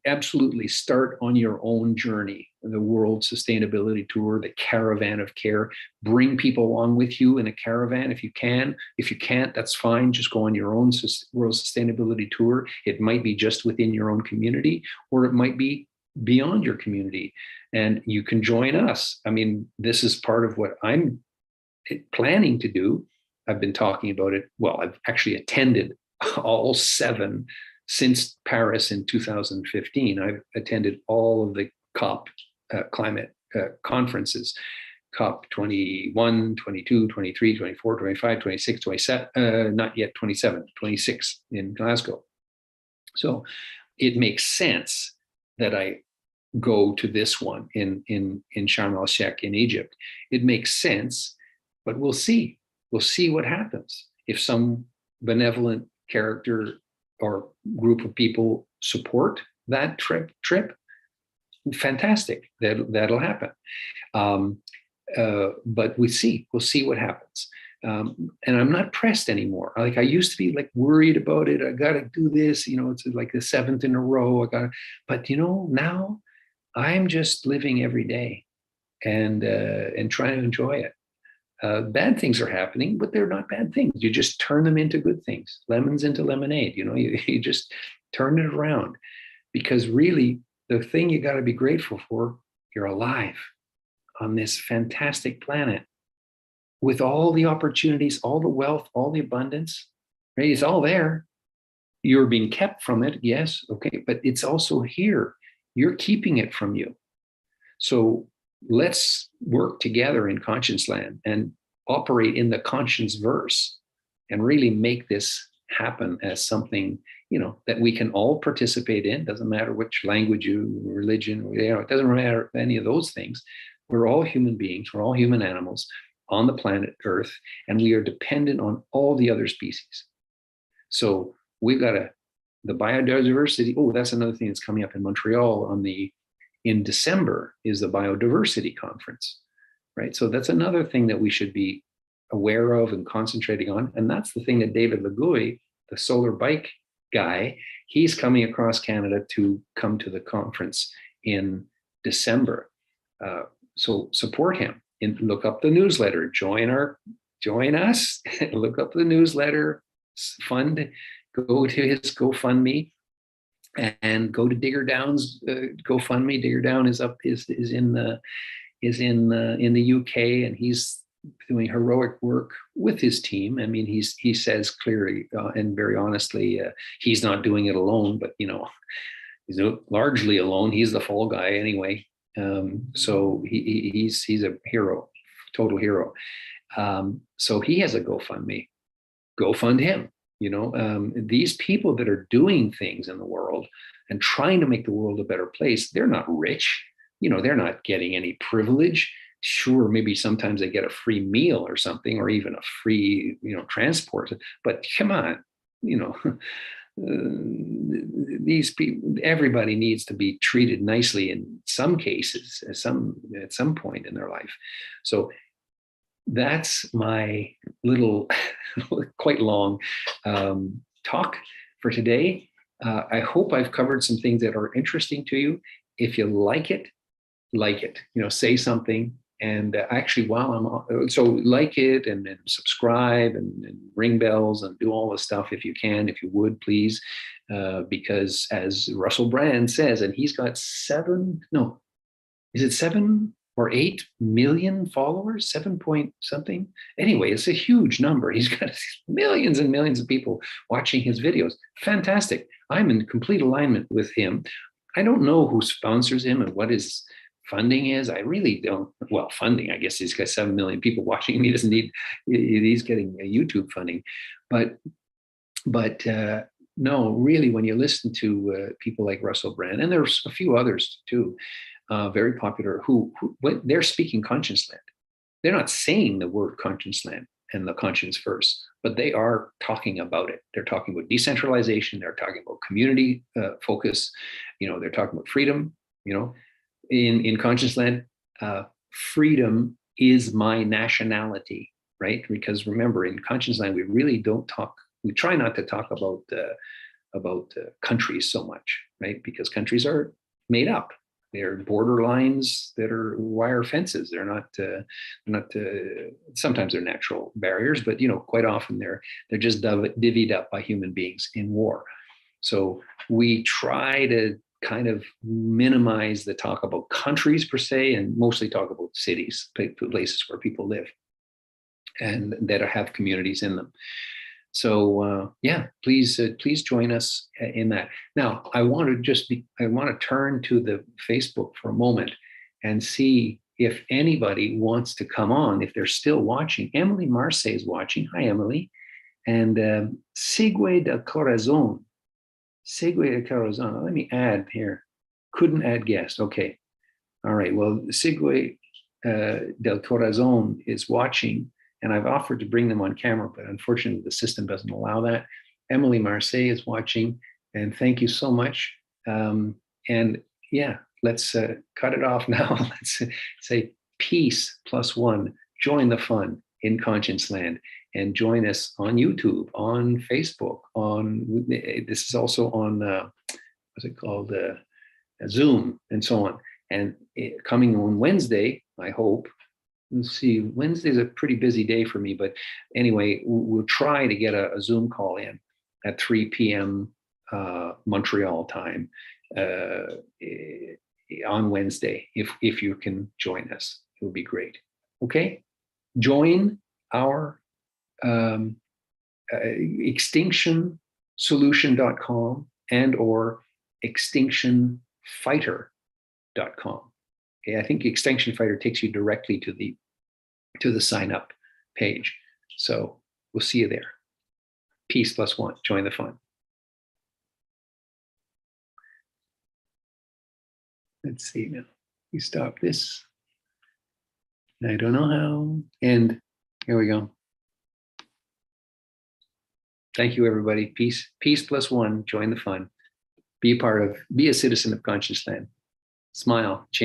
absolutely start on your own journey. The World Sustainability Tour, the Caravan of Care. Bring people along with you in a caravan if you can. If you can't, that's fine. Just go on your own World Sustainability Tour. It might be just within your own community, or it might be beyond your community. And you can join us. I mean, this is part of what I'm planning to do. I've been talking about it. Well, I've actually attended all 7 since Paris in 2015. I've attended all of the COP climate conferences, COP 21, 22, 23, 24, 25, 26, 27, not yet 27, 26 in Glasgow. So it makes sense that I go to this one in Sharm el Sheikh in Egypt. It makes sense, but we'll see. We'll see what happens. If some benevolent character or group of people support that trip, fantastic. That'll happen. But we'll see what happens. And I'm not pressed anymore. Like I used to be like worried about it. I got to do this, it's like the 7th in a row. But now I'm just living every day and trying to enjoy it. Bad things are happening, but they're not bad things. You just turn them into good things, lemons into lemonade. You just turn it around, because really the thing you got to be grateful for, you're alive on this fantastic planet with all the opportunities, all the wealth, all the abundance, right? It's all there. You're being kept from it. Yes. Okay. But it's also here. You're keeping it from you. So let's work together in conscience land and operate in the conscience verse and really make this happen as something, that we can all participate in. Doesn't matter which language religion, it doesn't matter any of those things. We're all human beings. We're all human animals on the planet Earth, and we are dependent on all the other species. So we've got the biodiversity. Oh, that's another thing that's coming up in Montreal in December is the biodiversity conference, right? So that's another thing that we should be aware of and concentrating on. And that's the thing that David Legui, the solar bike guy, he's coming across Canada to come to the conference in December. So support him and look up the newsletter, join us, look up the newsletter, go to his GoFundMe, and go to Digger Down's GoFundMe. Digger Down is in the UK, and he's doing heroic work with his team. I mean, he says clearly and very honestly, he's not doing it alone, but he's largely alone. He's the fall guy anyway. So he's a hero, total hero. So he has a GoFundMe. Go fund him. These people that are doing things in the world and trying to make the world a better place, they're not rich. They're not getting any privilege. Sure, maybe sometimes they get a free meal or something, or even a free, transport. But come on, these people, everybody needs to be treated nicely in some cases, at some point in their life. So that's my little, quite long talk for today. I hope I've covered some things that are interesting to you. If you like it, say something. And actually, while I'm on, so like it and subscribe and ring bells and do all the stuff if you can, if you would, please, because as Russell Brand says, and he's got 7 or 8 million followers, 7 point something. Anyway, it's a huge number. He's got millions and millions of people watching his videos. Fantastic. I'm in complete alignment with him. I don't know who sponsors him and what his funding is. I really don't. Well, funding, I guess he's got 7 million people watching him. He doesn't need, he's getting YouTube funding. But no, really, when you listen to people like Russell Brand, and there's a few others too, very popular, who they're speaking conscience land. They're not saying the word conscience land and the conscience verse, but they are talking about it. They're talking about decentralization. They're talking about community focus. They're talking about freedom. In conscience land, freedom is my nationality, right? Because remember, in conscience land, we really don't talk. We try not to talk about countries so much, right? Because countries are made up. They're border lines that are wire fences. They're not. Sometimes they're natural barriers, but quite often they're just divvied up by human beings in war. So we try to kind of minimize the talk about countries per se, and mostly talk about cities, places where people live, and that have communities in them. So please join us in that. Now, I want to turn to the Facebook for a moment and see if anybody wants to come on, if they're still watching. Emily Marce is watching. Hi, Emily. And Sigue de Corazon. Let me add here. Couldn't add guest. Okay. All right. Well, Sigue del Corazon is watching, and I've offered to bring them on camera, but unfortunately the system doesn't allow that. Emily Marseille is watching, and thank you so much. And yeah, let's cut it off now. Let's say peace +1. Join the fun in Conscience Land, and join us on YouTube, on Facebook, this is also on what's it called, Zoom, and so on. And coming on Wednesday, I hope. Let's see, Wednesday's a pretty busy day for me, but anyway, we'll try to get a Zoom call in at 3 p.m. Montreal time on Wednesday. If you can join us, it would be great. Okay, join our extinctionsolution.com and or extinctionfighter.com. Okay, I think Extinction Fighter takes you directly to the sign up page. So we'll see you there. Peace +1. Join the fun. Let's see now. We stop this. I don't know how. And here we go. Thank you, everybody. Peace +1. Join the fun. Be a citizen of Conscious Land. Smile. Change.